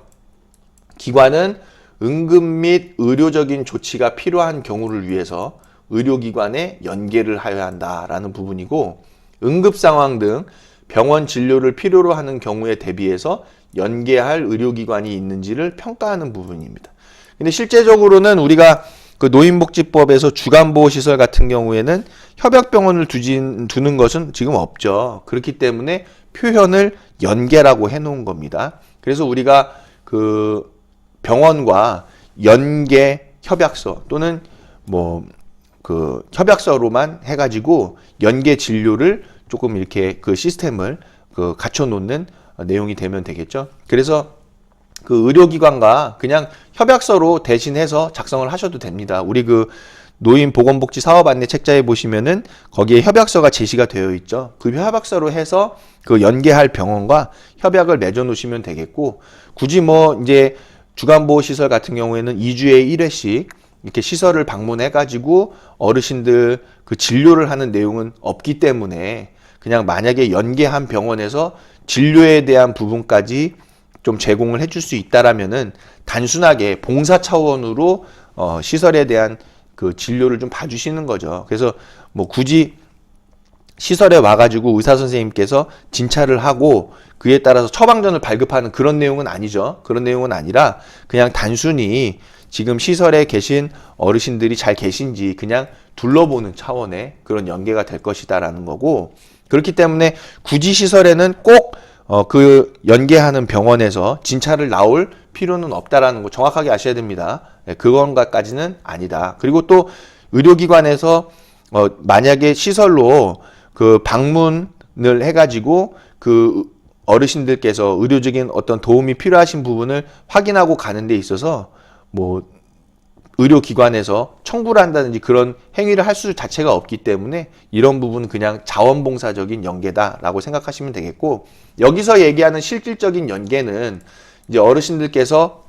Speaker 1: 기관은 응급 및 의료적인 조치가 필요한 경우를 위해서 의료기관에 연계를 하여야 한다라는 부분이고 응급 상황 등 병원 진료를 필요로 하는 경우에 대비해서 연계할 의료기관이 있는지를 평가하는 부분입니다. 근데 실제적으로는 우리가 그 노인복지법에서 주간보호시설 같은 경우에는 협약병원을 두는 것은 지금 없죠. 그렇기 때문에 표현을 연계라고 해놓은 겁니다. 그래서 우리가 그 병원과 연계 협약서 또는 그 협약서로만 해가지고 연계 진료를 조금 이렇게 그 시스템을 갖춰 놓는 내용이 되면 되겠죠. 그래서 그 의료기관과 그냥 협약서로 대신해서 작성을 하셔도 됩니다. 우리 그 노인보건복지 사업 안내 책자에 보시면은 거기에 협약서가 제시가 되어 있죠. 그 협약서로 해서 그 연계할 병원과 협약을 맺어 놓으시면 되겠고 굳이 이제 주간보호시설 같은 경우에는 2주에 1회씩 이렇게 시설을 방문해 가지고 어르신들 그 진료를 하는 내용은 없기 때문에 그냥 만약에 연계한 병원에서 진료에 대한 부분까지 좀 제공을 해줄 수 있다라면은 단순하게 봉사 차원으로 시설에 대한 그 진료를 좀 봐주시는 거죠. 그래서 굳이 시설에 와가지고 의사 선생님께서 진찰을 하고 그에 따라서 처방전을 발급하는 그런 내용은 아니죠. 그런 내용은 아니라 그냥 단순히 지금 시설에 계신 어르신들이 잘 계신지 그냥 둘러보는 차원의 그런 연계가 될 것이다라는 거고 그렇기 때문에 굳이 시설에는 꼭 그 연계하는 병원에서 진찰을 나올 필요는 없다라는 거 정확하게 아셔야 됩니다. 네, 그건가까지는 아니다. 그리고 또 의료기관에서 만약에 시설로 그 방문을 해가지고 그 어르신들께서 의료적인 어떤 도움이 필요하신 부분을 확인하고 가는 데 있어서 의료기관에서 청구를 한다든지 그런 행위를 할 수 자체가 없기 때문에 이런 부분은 그냥 자원봉사적인 연계다라고 생각하시면 되겠고 여기서 얘기하는 실질적인 연계는 이제 어르신들께서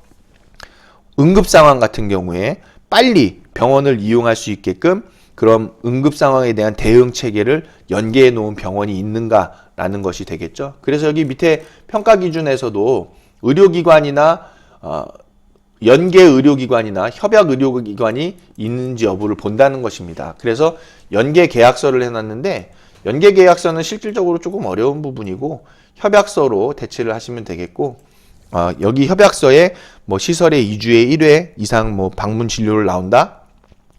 Speaker 1: 응급상황 같은 경우에 빨리 병원을 이용할 수 있게끔 그런 응급상황에 대한 대응 체계를 연계해 놓은 병원이 있는가라는 것이 되겠죠. 그래서 여기 밑에 평가 기준에서도 의료기관이나 연계 의료기관이나 협약 의료기관이 있는지 여부를 본다는 것입니다. 그래서 연계 계약서를 해놨는데 연계 계약서는 실질적으로 조금 어려운 부분이고 협약서로 대체를 하시면 되겠고 여기 협약서에 시설에 2주에 1회 이상 방문 진료를 나온다?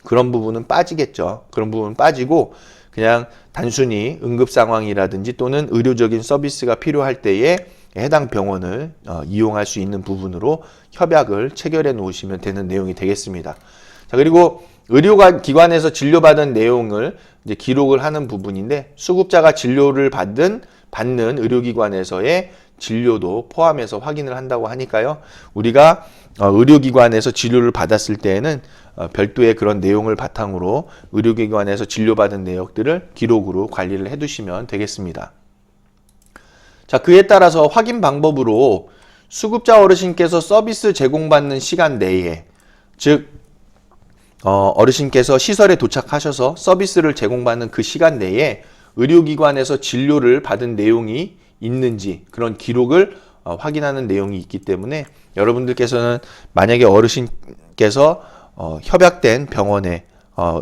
Speaker 1: 그런 부분은 빠지겠죠. 그런 부분은 빠지고 그냥 단순히 응급 상황이라든지 또는 의료적인 서비스가 필요할 때에 해당 병원을 이용할 수 있는 부분으로 협약을 체결해 놓으시면 되는 내용이 되겠습니다. 자, 그리고 의료기관에서 진료받은 내용을 이제 기록을 하는 부분인데 수급자가 진료를 받는 의료기관에서의 진료도 포함해서 확인을 한다고 하니까요. 우리가 의료기관에서 진료를 받았을 때에는 별도의 그런 내용을 바탕으로 의료기관에서 진료받은 내역들을 기록으로 관리를 해두시면 되겠습니다. 자, 그에 따라서 확인 방법으로 수급자 어르신께서 서비스 제공받는 시간 내에, 즉 어르신께서 시설에 도착하셔서 서비스를 제공받는 그 시간 내에 의료기관에서 진료를 받은 내용이 있는지 그런 기록을 확인하는 내용이 있기 때문에 여러분들께서는 만약에 어르신께서 협약된 병원에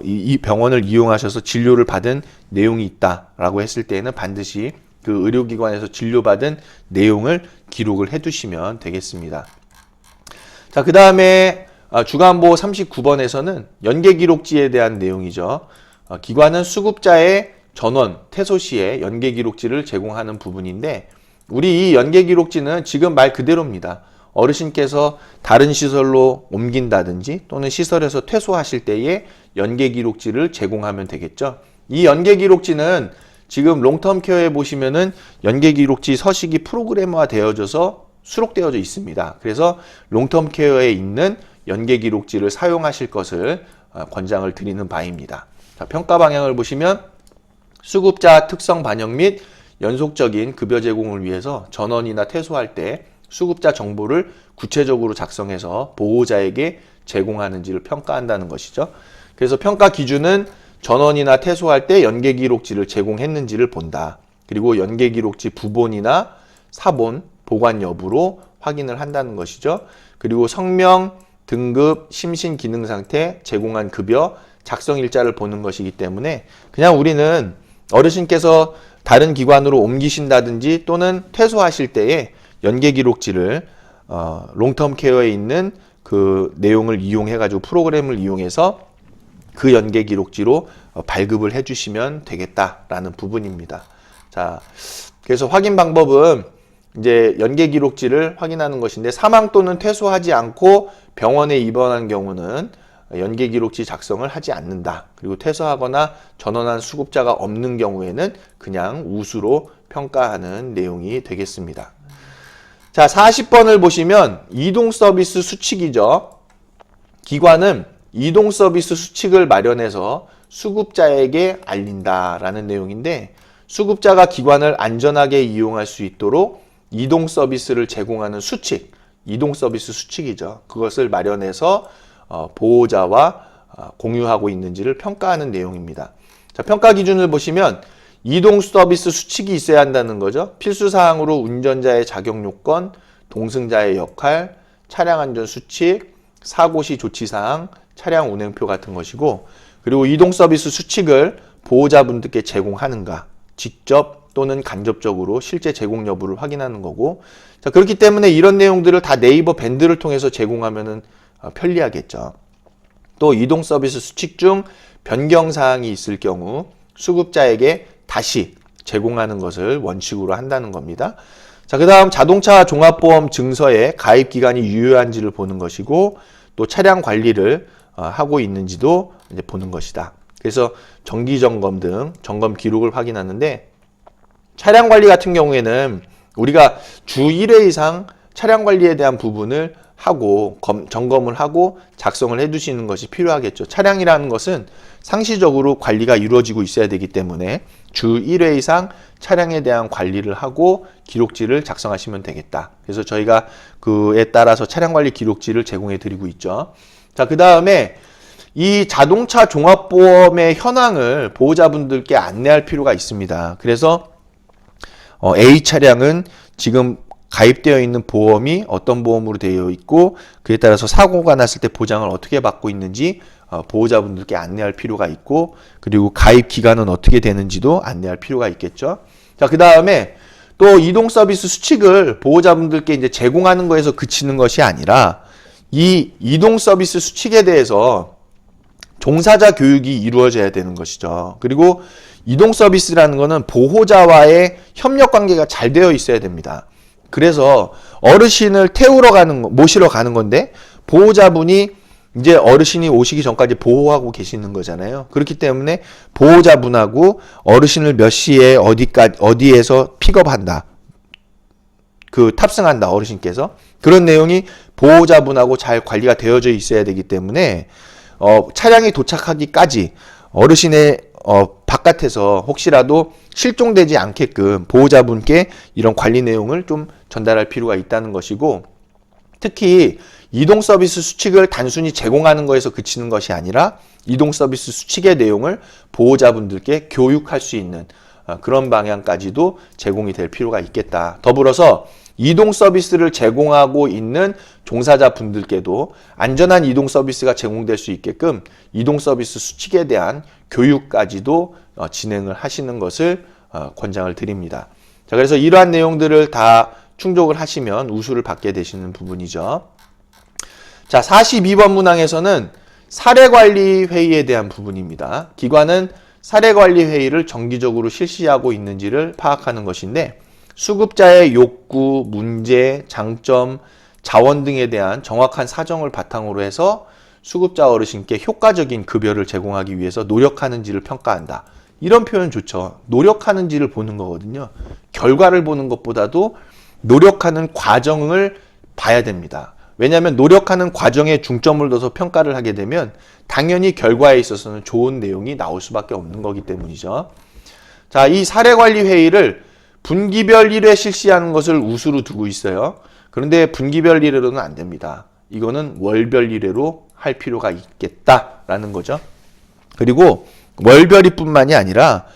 Speaker 1: 이 병원을 이용하셔서 진료를 받은 내용이 있다라고 했을 때에는 반드시 그 의료기관에서 진료받은 내용을 기록을 해두시면 되겠습니다. 자, 그 다음에 주간보호 39번에서는 연계기록지에 대한 내용이죠. 기관은 수급자의 전원, 퇴소 시에 연계기록지를 제공하는 부분인데 우리 이 연계기록지는 지금 말 그대로입니다. 어르신께서 다른 시설로 옮긴다든지 또는 시설에서 퇴소하실 때에 연계기록지를 제공하면 되겠죠. 이 연계기록지는 지금 롱텀 케어에 보시면은 연계기록지 서식이 프로그래머화 되어져서 수록되어져 있습니다. 그래서 롱텀 케어에 있는 연계기록지를 사용하실 것을 권장을 드리는 바입니다. 자, 평가 방향을 보시면 수급자 특성 반영 및 연속적인 급여 제공을 위해서 전원이나 퇴소할 때 수급자 정보를 구체적으로 작성해서 보호자에게 제공하는지를 평가한다는 것이죠. 그래서 평가 기준은 전원이나 퇴소할 때 연계기록지를 제공했는지를 본다. 그리고 연계기록지 부본이나 사본, 보관 여부로 확인을 한다는 것이죠. 그리고 성명, 등급, 심신 기능 상태, 제공한 급여, 작성 일자를 보는 것이기 때문에 그냥 우리는 어르신께서 다른 기관으로 옮기신다든지 또는 퇴소하실 때에 연계기록지를 롱텀 케어에 있는 그 내용을 이용해가지고 프로그램을 이용해서 그 연계기록지로 발급을 해주시면 되겠다라는 부분입니다. 자, 그래서 확인 방법은 이제 연계기록지를 확인하는 것인데 사망 또는 퇴소하지 않고 병원에 입원한 경우는 연계기록지 작성을 하지 않는다. 그리고 퇴소하거나 전원한 수급자가 없는 경우에는 그냥 우수로 평가하는 내용이 되겠습니다. 자, 40번을 보시면 이동 서비스 수칙이죠. 기관은 이동 서비스 수칙을 마련해서 수급자에게 알린다라는 내용인데 수급자가 기관을 안전하게 이용할 수 있도록 이동 서비스를 제공하는 수칙, 이동 서비스 수칙이죠. 그것을 마련해서 보호자와 공유하고 있는지를 평가하는 내용입니다. 자, 평가 기준을 보시면 이동 서비스 수칙이 있어야 한다는 거죠. 필수사항으로 운전자의 자격 요건, 동승자의 역할, 차량 안전 수칙, 사고 시 조치사항, 차량 운행표 같은 것이고 그리고 이동 서비스 수칙을 보호자분들께 제공하는가 직접 또는 간접적으로 실제 제공 여부를 확인하는 거고 자, 그렇기 때문에 이런 내용들을 다 네이버 밴드를 통해서 제공하면은 편리하겠죠. 또 이동 서비스 수칙 중 변경사항이 있을 경우 수급자에게 다시 제공하는 것을 원칙으로 한다는 겁니다. 자, 그 다음 자동차 종합보험 증서에 가입 기간이 유효한지를 보는 것이고 또 차량 관리를 하고 있는지도 이제 보는 것이다. 그래서 정기 점검 등 점검 기록을 확인하는데 차량 관리 같은 경우에는 우리가 주 1회 이상 차량 관리에 대한 부분을 하고 점검을 하고 작성을 해두시는 것이 필요하겠죠. 차량이라는 것은 상시적으로 관리가 이루어지고 있어야 되기 때문에 주 1회 이상 차량에 대한 관리를 하고 기록지를 작성하시면 되겠다. 그래서 저희가 그에 따라서 차량 관리 기록지를 제공해 드리고 있죠. 자, 그 다음에 이 자동차 종합보험의 현황을 보호자분들께 안내할 필요가 있습니다. 그래서 A 차량은 지금 가입되어 있는 보험이 어떤 보험으로 되어 있고 그에 따라서 사고가 났을 때 보장을 어떻게 받고 있는지 보호자분들께 안내할 필요가 있고 그리고 가입 기간은 어떻게 되는지도 안내할 필요가 있겠죠. 자, 그 다음에 또 이동 서비스 수칙을 보호자분들께 이제 제공하는 거에서 그치는 것이 아니라 이 이동 서비스 수칙에 대해서 종사자 교육이 이루어져야 되는 것이죠. 그리고 이동 서비스라는 것은 보호자와의 협력 관계가 잘 되어 있어야 됩니다. 그래서 어르신을 모시러 가는 건데 보호자분이 이제 어르신이 오시기 전까지 보호하고 계시는 거잖아요. 그렇기 때문에 보호자분하고 어르신을 몇 시에 어디에서 픽업한다. 탑승한다, 어르신께서. 그런 내용이 보호자분하고 잘 관리가 되어져 있어야 되기 때문에 차량이 도착하기까지 어르신의 바깥에서 혹시라도 실종되지 않게끔 보호자분께 이런 관리 내용을 좀 전달할 필요가 있다는 것이고, 특히 이동 서비스 수칙을 단순히 제공하는 것에서 그치는 것이 아니라 이동 서비스 수칙의 내용을 보호자분들께 교육할 수 있는 그런 방향까지도 제공이 될 필요가 있겠다. 더불어서 이동 서비스를 제공하고 있는 종사자 분들께도 안전한 이동 서비스가 제공될 수 있게끔 이동 서비스 수칙에 대한 교육까지도 진행을 하시는 것을 권장을 드립니다. 자, 그래서 이러한 내용들을 다 충족을 하시면 우수를 받게 되시는 부분이죠. 자, 42번 문항에서는 사례관리 회의에 대한 부분입니다. 기관은 사례관리 회의를 정기적으로 실시하고 있는지를 파악하는 것인데, 수급자의 욕구, 문제, 장점, 자원 등에 대한 정확한 사정을 바탕으로 해서 수급자 어르신께 효과적인 급여를 제공하기 위해서 노력하는지를 평가한다. 이런 표현 좋죠. 노력하는지를 보는 거거든요. 결과를 보는 것보다도 노력하는 과정을 봐야 됩니다. 왜냐하면 노력하는 과정에 중점을 둬서 평가를 하게 되면 당연히 결과에 있어서는 좋은 내용이 나올 수밖에 없는 거기 때문이죠. 자, 이 사례관리 회의를 분기별 1회 실시하는 것을 우수로 두고 있어요. 그런데 분기별 1회로는 안 됩니다. 이거는 월별 1회로 할 필요가 있겠다라는 거죠. 그리고 월별이 뿐만이 아니라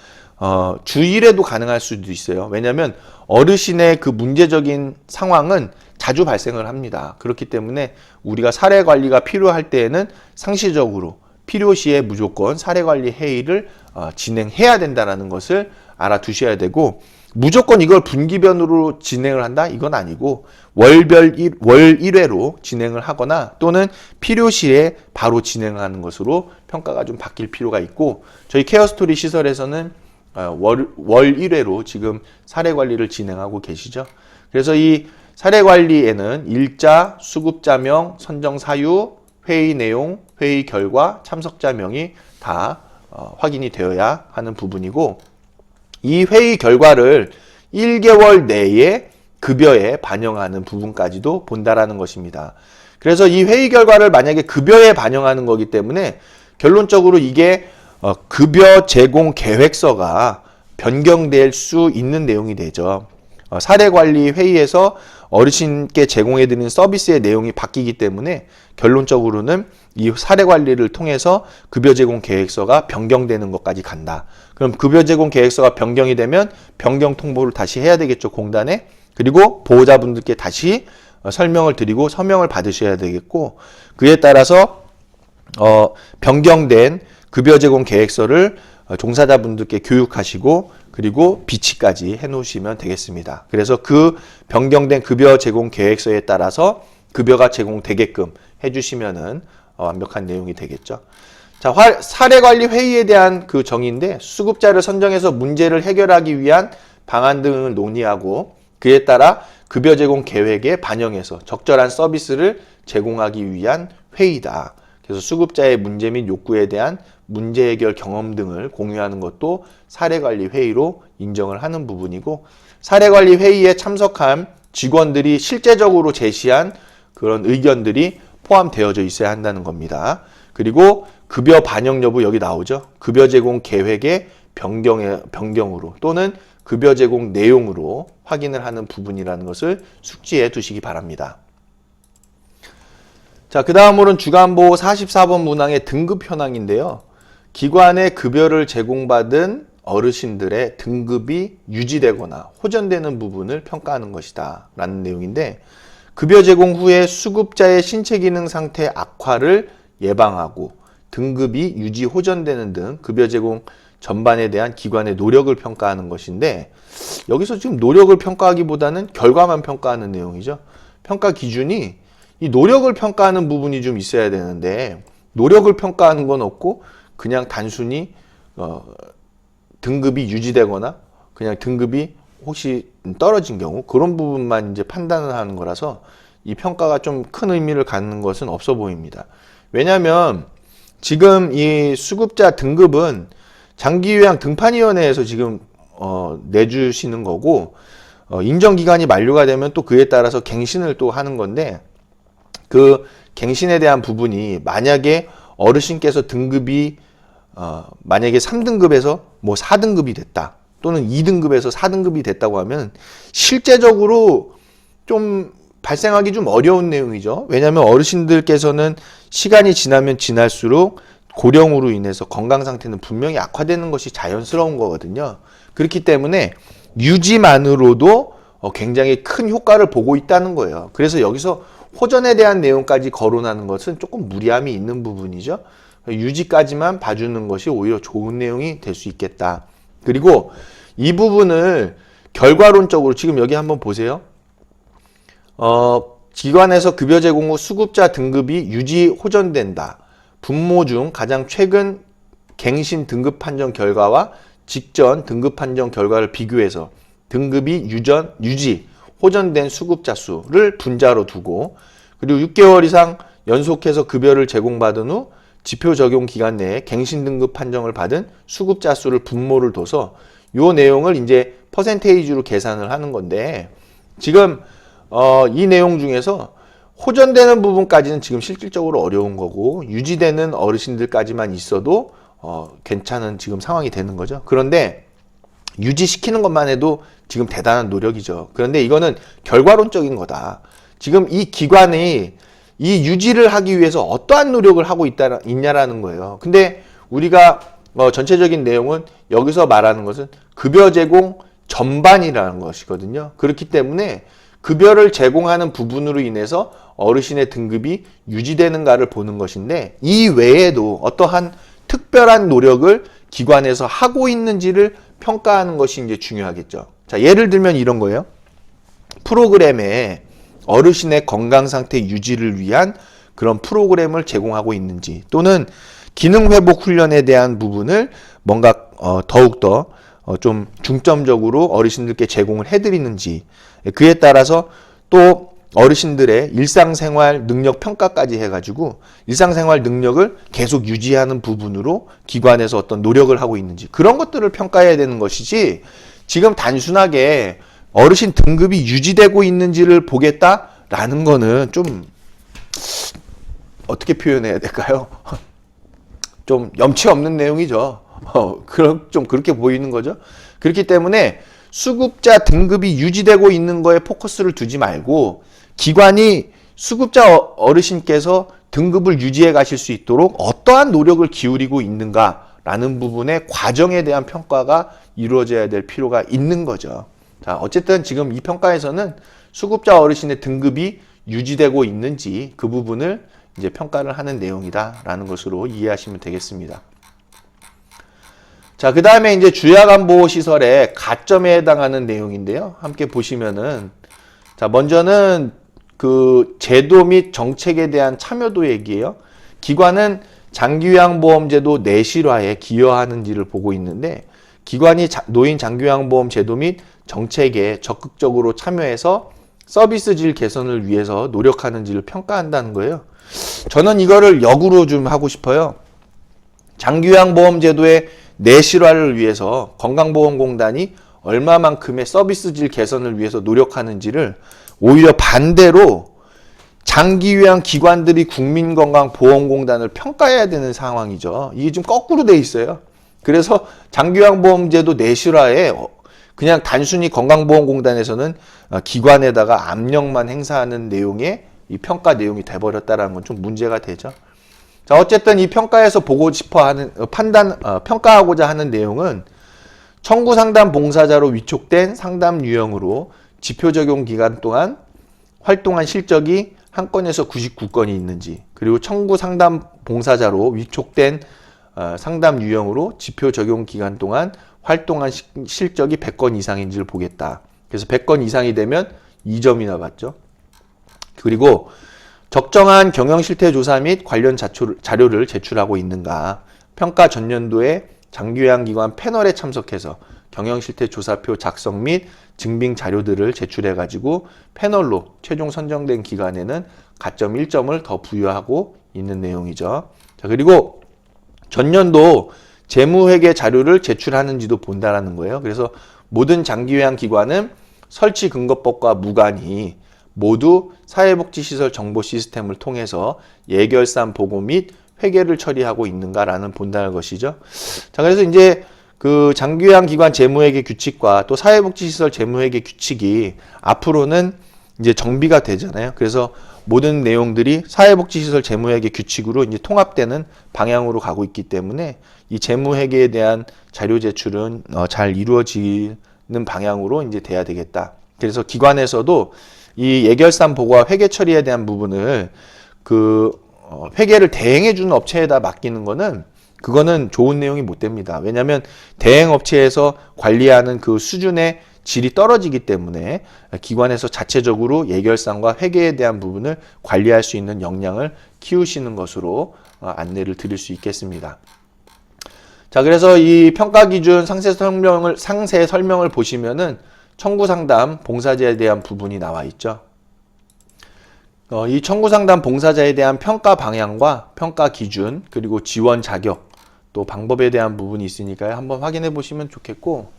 Speaker 1: 주 1회도 가능할 수도 있어요. 왜냐하면 어르신의 그 문제적인 상황은 자주 발생을 합니다. 그렇기 때문에 우리가 사례 관리가 필요할 때에는 상시적으로 필요시에 무조건 사례 관리 회의를 진행해야 된다는 것을 알아두셔야 되고, 무조건 이걸 분기별로 진행을 한다? 이건 아니고 월 1회로 진행을 하거나 또는 필요시에 바로 진행하는 것으로 평가가 좀 바뀔 필요가 있고, 저희 케어스토리 시설에서는 월 1회로 지금 사례관리를 진행하고 계시죠. 그래서 이 사례관리에는 일자, 수급자명, 선정사유, 회의 내용, 회의 결과, 참석자명이 다 확인이 되어야 하는 부분이고, 이 회의 결과를 1개월 내에 급여에 반영하는 부분까지도 본다라는 것입니다. 그래서 이 회의 결과를 만약에 급여에 반영하는 거기 때문에 결론적으로 이게 급여 제공 계획서가 변경될 수 있는 내용이 되죠. 사례관리 회의에서 어르신께 제공해드리는 서비스의 내용이 바뀌기 때문에 결론적으로는 이 사례관리를 통해서 급여 제공 계획서가 변경되는 것까지 간다. 그럼 급여 제공 계획서가 변경이 되면 변경 통보를 다시 해야 되겠죠, 공단에. 그리고 보호자분들께 다시 설명을 드리고 서명을 받으셔야 되겠고, 그에 따라서 변경된 급여 제공 계획서를 종사자분들께 교육하시고 그리고 비치까지 해놓으시면 되겠습니다. 그래서 그 변경된 급여 제공 계획서에 따라서 급여가 제공되게끔 해주시면은 완벽한 내용이 되겠죠. 자, 사례관리 회의에 대한 그 정의인데, 수급자를 선정해서 문제를 해결하기 위한 방안 등을 논의하고 그에 따라 급여 제공 계획에 반영해서 적절한 서비스를 제공하기 위한 회의다. 그래서 수급자의 문제 및 욕구에 대한 문제 해결 경험 등을 공유하는 것도 사례관리 회의로 인정을 하는 부분이고, 사례관리 회의에 참석한 직원들이 실제적으로 제시한 그런 의견들이 포함되어져 있어야 한다는 겁니다. 그리고 급여 반영 여부 여기 나오죠. 급여 제공 계획의 변경으로 또는 급여 제공 내용으로 확인을 하는 부분이라는 것을 숙지해 두시기 바랍니다. 자, 그 다음으로는 주간보호 44번 문항의 등급 현황인데요. 기관의 급여를 제공받은 어르신들의 등급이 유지되거나 호전되는 부분을 평가하는 것이다 라는 내용인데, 급여 제공 후에 수급자의 신체 기능 상태 악화를 예방하고 등급이 유지 호전되는 등 급여 제공 전반에 대한 기관의 노력을 평가하는 것인데, 여기서 지금 노력을 평가하기보다는 결과만 평가하는 내용이죠. 평가 기준이 이 노력을 평가하는 부분이 좀 있어야 되는데, 노력을 평가하는 건 없고 그냥 단순히 등급이 유지되거나 그냥 등급이 혹시 떨어진 경우 그런 부분만 이제 판단을 하는 거라서 이 평가가 좀 큰 의미를 갖는 것은 없어 보입니다. 왜냐하면 지금 이 수급자 등급은 장기요양 등판위원회에서 지금 내주시는 거고, 인정기간이 만료가 되면 또 그에 따라서 갱신을 또 하는 건데, 그 갱신에 대한 부분이 만약에 어르신께서 등급이 만약에 3등급에서 뭐 4등급이 됐다, 또는 2등급에서 4등급이 됐다고 하면 실제적으로 좀 발생하기 좀 어려운 내용이죠. 왜냐하면 어르신들께서는 시간이 지나면 지날수록 고령으로 인해서 건강 상태는 분명히 악화되는 것이 자연스러운 거거든요. 그렇기 때문에 유지만으로도 굉장히 큰 효과를 보고 있다는 거예요. 그래서 여기서 호전에 대한 내용까지 거론하는 것은 조금 무리함이 있는 부분이죠. 유지까지만 봐주는 것이 오히려 좋은 내용이 될 수 있겠다. 그리고 이 부분을 결과론적으로 지금 여기 한번 보세요. 기관에서 급여 제공 후 수급자 등급이 유지 유전된다. 분모 중 가장 최근 갱신 등급 판정 결과와 직전 등급 판정 결과를 비교해서 등급이 유지, 호전된 수급자 수를 분자로 두고, 그리고 6개월 이상 연속해서 급여를 제공받은 후 지표 적용 기간 내에 갱신 등급 판정을 받은 수급자 수를 분모를 둬서 요 내용을 이제 퍼센테이지로 계산을 하는 건데, 지금 이 내용 중에서 호전되는 부분까지는 지금 실질적으로 어려운 거고, 유지되는 어르신들까지만 있어도 괜찮은 지금 상황이 되는 거죠. 그런데 유지시키는 것만 해도 지금 대단한 노력이죠. 그런데 이거는 결과론적인 거다. 지금 이 기관이 이 유지를 하기 위해서 어떠한 노력을 하고 있냐라는 거예요. 근데 우리가 전체적인 내용은 여기서 말하는 것은 급여 제공 전반이라는 것이거든요. 그렇기 때문에 급여를 제공하는 부분으로 인해서 어르신의 등급이 유지되는가를 보는 것인데, 이 외에도 어떠한 특별한 노력을 기관에서 하고 있는지를 평가하는 것이 이제 중요하겠죠. 자, 예를 들면 이런 거예요. 프로그램에 어르신의 건강 상태 유지를 위한 그런 프로그램을 제공하고 있는지, 또는 기능 회복 훈련에 대한 부분을 뭔가 더욱더 좀 중점적으로 어르신들께 제공을 해드리는지, 그에 따라서 또 어르신들의 일상생활 능력 평가까지 해가지고 일상생활 능력을 계속 유지하는 부분으로 기관에서 어떤 노력을 하고 있는지, 그런 것들을 평가해야 되는 것이지, 지금 단순하게 어르신 등급이 유지되고 있는지를 보겠다라는 거는 좀 어떻게 표현해야 될까요? 좀 염치 없는 내용이죠. 좀 그렇게 보이는 거죠. 그렇기 때문에 수급자 등급이 유지되고 있는 거에 포커스를 두지 말고, 기관이 수급자 어르신께서 등급을 유지해 가실 수 있도록 어떠한 노력을 기울이고 있는가라는 부분의 과정에 대한 평가가 이루어져야 될 필요가 있는 거죠. 자, 어쨌든 지금 이 평가에서는 수급자 어르신의 등급이 유지되고 있는지 그 부분을 이제 평가를 하는 내용이다라는 것으로 이해하시면 되겠습니다. 자, 그 다음에 이제 주야간보호시설의 가점에 해당하는 내용인데요. 함께 보시면은, 자, 먼저는 그 제도 및 정책에 대한 참여도 얘기예요. 기관은 장기요양보험제도 내실화에 기여하는지를 보고 있는데, 기관이 노인 장기요양보험 제도 및 정책에 적극적으로 참여해서 서비스 질 개선을 위해서 노력하는지를 평가한다는 거예요. 저는 이거를 역으로 좀 하고 싶어요. 장기요양보험 제도의 내실화를 위해서 건강보험공단이 얼마만큼의 서비스 질 개선을 위해서 노력하는지를 오히려 반대로 장기요양 기관들이 국민건강보험공단을 평가해야 되는 상황이죠. 이게 좀 거꾸로 돼 있어요. 그래서 장기요양보험제도 내실화에 그냥 단순히 건강보험공단에서는 기관에다가 압력만 행사하는 내용의 이 평가 내용이 돼버렸다라는 건 좀 문제가 되죠. 자, 어쨌든 이 평가에서 보고 싶어 하는 평가하고자 하는 내용은 청구 상담 봉사자로 위촉된 상담 유형으로 지표 적용 기간 동안 활동한 실적이 한 건에서 99건이 있는지, 그리고 청구 상담 봉사자로 위촉된 상담 유형으로 지표 적용 기간 동안 활동한 실적이 100건 이상인지를 보겠다. 그래서 100건 이상이 되면 2점이나 받죠. 그리고 적정한 경영실태조사 및 관련 자료를 제출하고 있는가, 평가 전년도에 장기요양기관 패널에 참석해서 경영실태조사표 작성 및 증빙 자료들을 제출해가지고 패널로 최종 선정된 기관에는 가점 1점을 더 부여하고 있는 내용이죠. 자, 그리고 전년도 재무회계 자료를 제출하는지도 본다라는 거예요. 그래서 모든 장기요양기관은 설치근거법과 무관히 모두 사회복지시설 정보 시스템을 통해서 예결산 보고 및 회계를 처리하고 있는가라는 본다는 것이죠. 자, 그래서 이제 그 장기요양기관 재무회계 규칙과 또 사회복지시설 재무회계 규칙이 앞으로는 이제 정비가 되잖아요. 그래서 모든 내용들이 사회복지시설 재무회계 규칙으로 이제 통합되는 방향으로 가고 있기 때문에 이 재무회계에 대한 자료 제출은 잘 이루어지는 방향으로 이제 돼야 되겠다. 그래서 기관에서도 이 예결산 보고와 회계 처리에 대한 부분을 회계를 대행해 주는 업체에다 맡기는 거는 그거는 좋은 내용이 못 됩니다. 왜냐하면 대행 업체에서 관리하는 그 수준의 질이 떨어지기 때문에 기관에서 자체적으로 예결산과 회계에 대한 부분을 관리할 수 있는 역량을 키우시는 것으로 안내를 드릴 수 있겠습니다. 자, 그래서 이 평가 기준 상세 설명을 보시면은 청구상담 봉사자에 대한 부분이 나와 있죠. 이 청구상담 봉사자에 대한 평가 방향과 평가 기준, 그리고 지원 자격, 또 방법에 대한 부분이 있으니까요. 한번 확인해 보시면 좋겠고,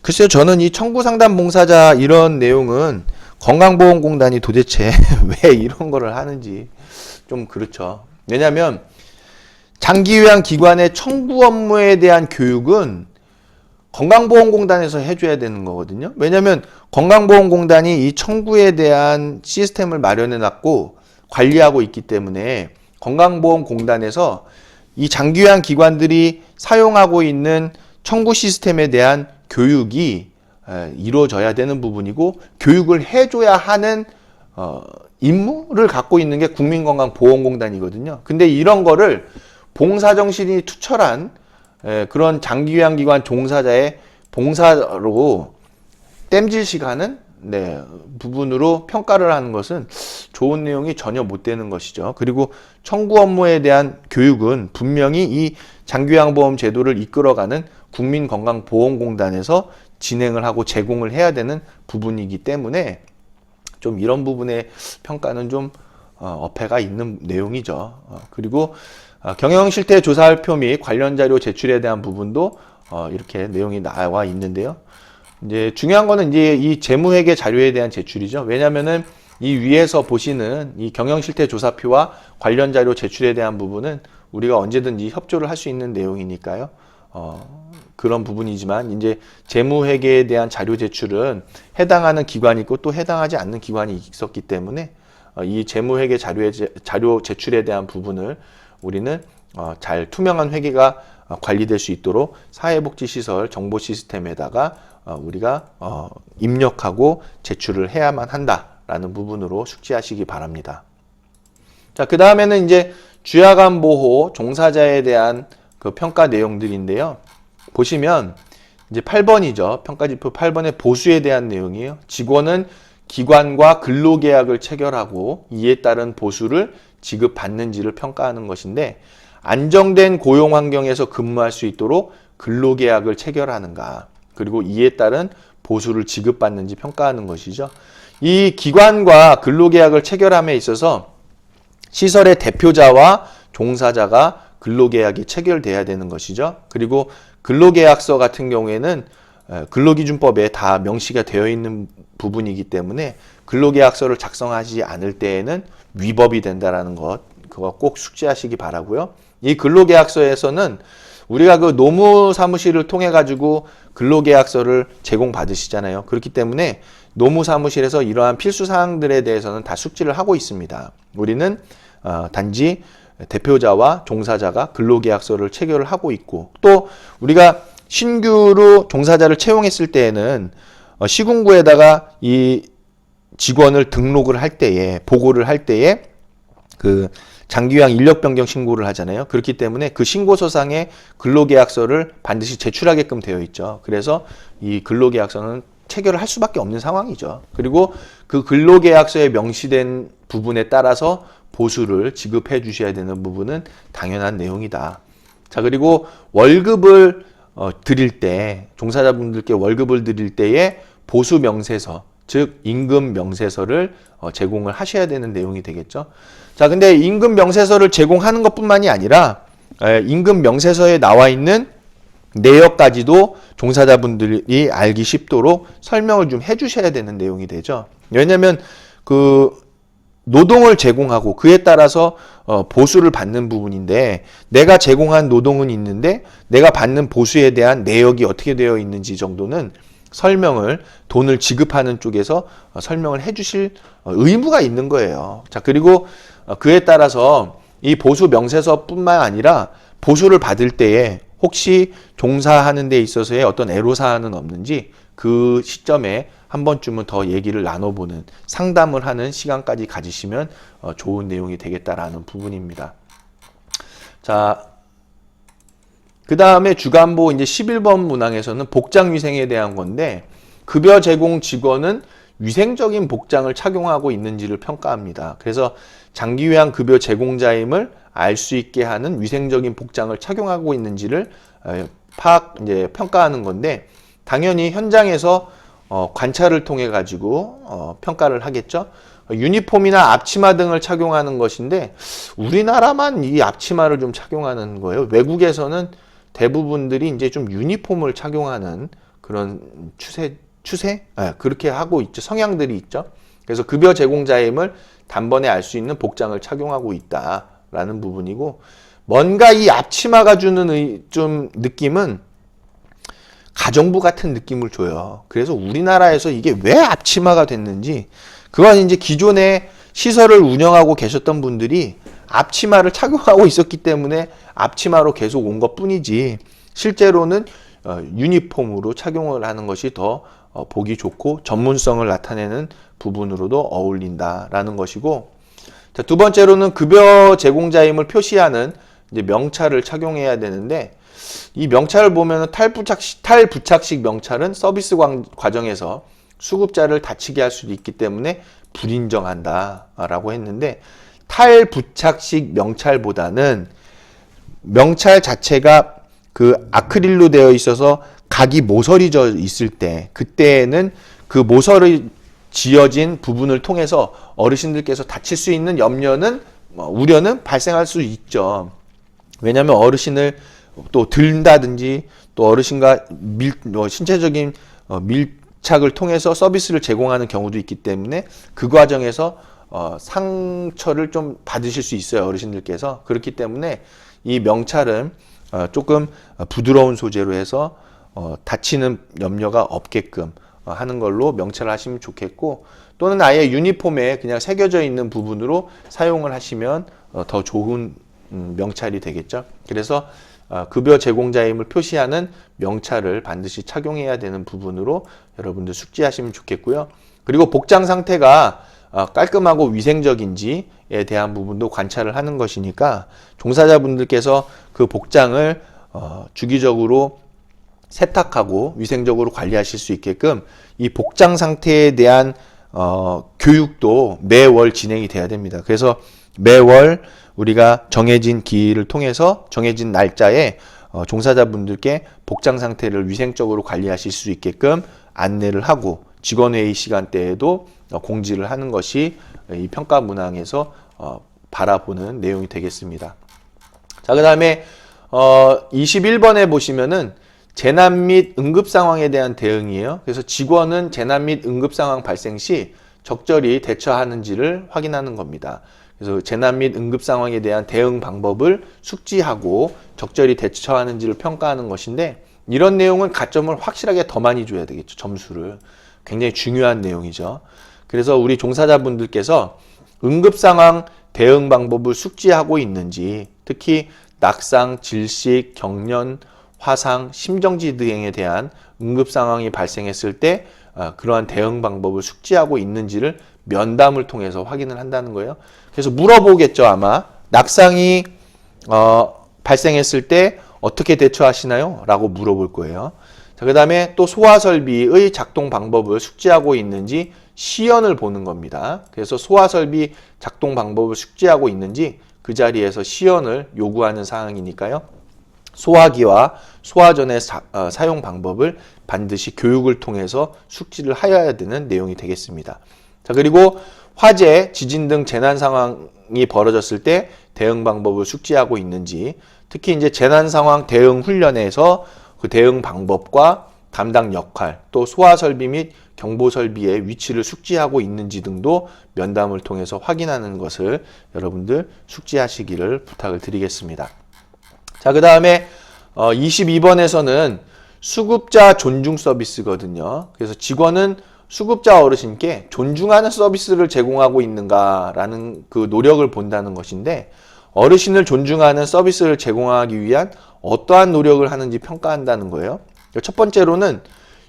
Speaker 1: 글쎄요, 저는 이 청구상담 봉사자 이런 내용은 건강보험공단이 도대체 왜 이런 거를 하는지 좀 그렇죠. 왜냐하면 장기요양기관의 청구 업무에 대한 교육은 건강보험공단에서 해줘야 되는 거거든요. 왜냐하면 건강보험공단이 이 청구에 대한 시스템을 마련해놨고 관리하고 있기 때문에 건강보험공단에서 이 장기요양 기관들이 사용하고 있는 청구 시스템에 대한 교육이 이루어져야 되는 부분이고, 교육을 해줘야 하는 임무를 갖고 있는 게 국민건강보험공단이거든요. 근데 이런 거를 봉사정신이 투철한 그런 장기요양기관 종사자의 봉사로 땜질식하는 부분으로 평가를 하는 것은 좋은 내용이 전혀 못 되는 것이죠. 그리고 청구 업무에 대한 교육은 분명히 이 장기요양보험 제도를 이끌어가는 국민건강보험공단에서 진행을 하고 제공을 해야 되는 부분이기 때문에 좀 이런 부분의 평가는 좀 어폐가 있는 내용이죠. 그리고 경영실태조사발표 및 관련 자료 제출에 대한 부분도 이렇게 내용이 나와 있는데요. 이제 중요한 거는 이제 이 재무회계 자료에 대한 제출이죠. 왜냐면은 이 위에서 보시는 이 경영실태조사표와 관련 자료 제출에 대한 부분은 우리가 언제든지 협조를 할 수 있는 내용이니까요. 그런 부분이지만 이제 재무회계에 대한 자료 제출은 해당하는 기관이 있고 또 해당하지 않는 기관이 있었기 때문에 이 재무회계 자료 제출에 대한 부분을 우리는 잘 투명한 회계가 관리될 수 있도록 사회복지시설 정보 시스템에다가 우리가 입력하고 제출을 해야만 한다라는 부분으로 숙지하시기 바랍니다. 자, 그 다음에는 이제 주야간 보호 종사자에 대한 그 평가 내용들인데요. 보시면 이제 8번이죠. 평가지표 8번의 보수에 대한 내용이에요. 직원은 기관과 근로계약을 체결하고 이에 따른 보수를 지급받는지를 평가하는 것인데, 안정된 고용 환경에서 근무할 수 있도록 근로계약을 체결하는가, 그리고 이에 따른 보수를 지급받는지 평가하는 것이죠. 이 기관과 근로계약을 체결함에 있어서 시설의 대표자와 종사자가 근로계약이 체결돼야 되는 것이죠. 그리고 근로계약서 같은 경우에는 근로기준법에 다 명시가 되어 있는 부분이기 때문에 근로계약서를 작성하지 않을 때에는 위법이 된다는 것, 그거 꼭 숙지하시기 바라고요. 이 근로계약서에서는 우리가 그 노무사무실을 통해 가지고 근로계약서를 제공받으시잖아요. 그렇기 때문에 노무사무실에서 이러한 필수 사항들에 대해서는 다 숙지를 하고 있습니다. 우리는 단지 대표자와 종사자가 근로계약서를 체결을 하고 있고, 또 우리가 신규로 종사자를 채용했을 때에는 시군구에다가 이 직원을 등록을 할 때에, 보고를 할 때에 그 장기요양 인력 변경 신고를 하잖아요. 그렇기 때문에 그 신고서상에 근로계약서를 반드시 제출하게끔 되어 있죠. 그래서 이 근로계약서는 체결을 할 수밖에 없는 상황이죠. 그리고 그 근로계약서에 명시된 부분에 따라서 보수를 지급해 주셔야 되는 부분은 당연한 내용이다. 자, 그리고 월급을 드릴 때, 종사자분들께 월급을 드릴 때에 보수 명세서, 즉 임금 명세서를 제공을 하셔야 되는 내용이 되겠죠. 자, 근데 임금 명세서를 제공하는 것뿐만이 아니라 임금 명세서에 나와 있는 내역까지도 종사자분들이 알기 쉽도록 설명을 좀 해주셔야 되는 내용이 되죠. 왜냐하면 그 노동을 제공하고 그에 따라서 보수를 받는 부분인데, 내가 제공한 노동은 있는데 내가 받는 보수에 대한 내역이 어떻게 되어 있는지 정도는 설명을, 돈을 지급하는 쪽에서 설명을 해주실 의무가 있는 거예요. 자, 그리고 그에 따라서 이 보수 명세서뿐만 아니라 보수를 받을 때에 혹시 종사하는 데 있어서의 어떤 애로사항은 없는지 그 시점에 한 번쯤은 더 얘기를 나눠보는, 상담을 하는 시간까지 가지시면 좋은 내용이 되겠다라는 부분입니다. 자, 그 다음에 주간보 이제 11번 문항에서는 복장위생에 대한 건데, 급여 제공 직원은 위생적인 복장을 착용하고 있는지를 평가합니다. 그래서 장기요양 급여 제공자임을 알 수 있게 하는 위생적인 복장을 착용하고 있는지를 평가하는 건데, 당연히 현장에서 관찰을 통해 가지고 평가를 하겠죠. 유니폼이나 앞치마 등을 착용하는 것인데, 우리나라만 이 앞치마를 좀 착용하는 거예요. 외국에서는 대부분들이 이제 좀 유니폼을 착용하는 그런 추세? 그렇게 하고 있죠. 성향들이 있죠. 그래서 급여 제공자임을 단번에 알 수 있는 복장을 착용하고 있다라는 부분이고, 뭔가 이 앞치마가 주는 좀 느낌은 가정부 같은 느낌을 줘요. 그래서 우리나라에서 이게 왜 앞치마가 됐는지, 그건 이제 기존에 시설을 운영하고 계셨던 분들이 앞치마를 착용하고 있었기 때문에 앞치마로 계속 온 것 뿐이지, 실제로는 유니폼으로 착용을 하는 것이 더 보기 좋고 전문성을 나타내는 부분으로도 어울린다라는 것이고, 자, 두 번째로는 급여 제공자임을 표시하는 이제 명찰을 착용해야 되는데, 이 명찰을 보면은 탈부착식 명찰은 서비스 과정에서 수급자를 다치게 할 수도 있기 때문에 불인정한다라고 했는데, 탈부착식 명찰보다는 명찰 자체가 그 아크릴로 되어 있어서 각이 모서리져 있을 때, 그때에는 그 모서리 지어진 부분을 통해서 어르신들께서 다칠 수 있는 우려는 발생할 수 있죠. 왜냐하면 어르신을 또 들다든지 또 어르신과 신체적인 밀착을 통해서 서비스를 제공하는 경우도 있기 때문에 그 과정에서 상처를 좀 받으실 수 있어요, 어르신들께서. 그렇기 때문에 이 명찰은 조금 부드러운 소재로 해서 다치는 염려가 없게끔 하는 걸로 명찰을 하시면 좋겠고, 또는 아예 유니폼에 그냥 새겨져 있는 부분으로 사용을 하시면 더 좋은 명찰이 되겠죠. 그래서 급여 제공자임을 표시하는 명찰을 반드시 착용해야 되는 부분으로 여러분들 숙지하시면 좋겠고요. 그리고 복장 상태가 깔끔하고 위생적인지에 대한 부분도 관찰을 하는 것이니까, 종사자분들께서 그 복장을 주기적으로 세탁하고 위생적으로 관리하실 수 있게끔 이 복장 상태에 대한 교육도 매월 진행이 돼야 됩니다. 그래서 매월 우리가 정해진 기일을 통해서 정해진 날짜에 종사자분들께 복장 상태를 위생적으로 관리하실 수 있게끔 안내를 하고, 직원회의 시간대에도 공지를 하는 것이 이 평가 문항에서 바라보는 내용이 되겠습니다. 자, 그 다음에 21번에 보시면은 재난 및 응급 상황에 대한 대응이에요. 그래서 직원은 재난 및 응급 상황 발생 시 적절히 대처하는지를 확인하는 겁니다. 그래서 재난 및 응급 상황에 대한 대응 방법을 숙지하고 적절히 대처하는지를 평가하는 것인데, 이런 내용은 가점을 확실하게 더 많이 줘야 되겠죠. 점수를. 굉장히 중요한 내용이죠. 그래서 우리 종사자분들께서 응급 상황 대응 방법을 숙지하고 있는지, 특히 낙상, 질식, 경련, 화상, 심정지 등에 대한 응급 상황이 발생했을 때 그러한 대응 방법을 숙지하고 있는지를 면담을 통해서 확인을 한다는 거예요. 그래서 물어보겠죠, 아마. 낙상이 발생했을 때 어떻게 대처하시나요? 라고 물어볼 거예요. 자, 그 다음에 또 소화설비의 작동 방법을 숙지하고 있는지 시연을 보는 겁니다. 그래서 소화설비 작동 방법을 숙지하고 있는지 그 자리에서 시연을 요구하는 사항이니까요. 소화기와 소화전의 사용 방법을 반드시 교육을 통해서 숙지를 하여야 되는 내용이 되겠습니다. 자, 그리고 화재, 지진 등 재난 상황이 벌어졌을 때 대응 방법을 숙지하고 있는지, 특히 이제 재난 상황 대응 훈련에서 그 대응 방법과 담당 역할, 또 소화 설비 및 경보 설비의 위치를 숙지하고 있는지 등도 면담을 통해서 확인하는 것을 여러분들 숙지하시기를 부탁을 드리겠습니다. 자, 그 다음에 22번에서는 수급자 존중 서비스거든요. 그래서 직원은 수급자 어르신께 존중하는 서비스를 제공하고 있는가라는 그 노력을 본다는 것인데, 어르신을 존중하는 서비스를 제공하기 위한 어떠한 노력을 하는지 평가한다는 거예요. 첫 번째로는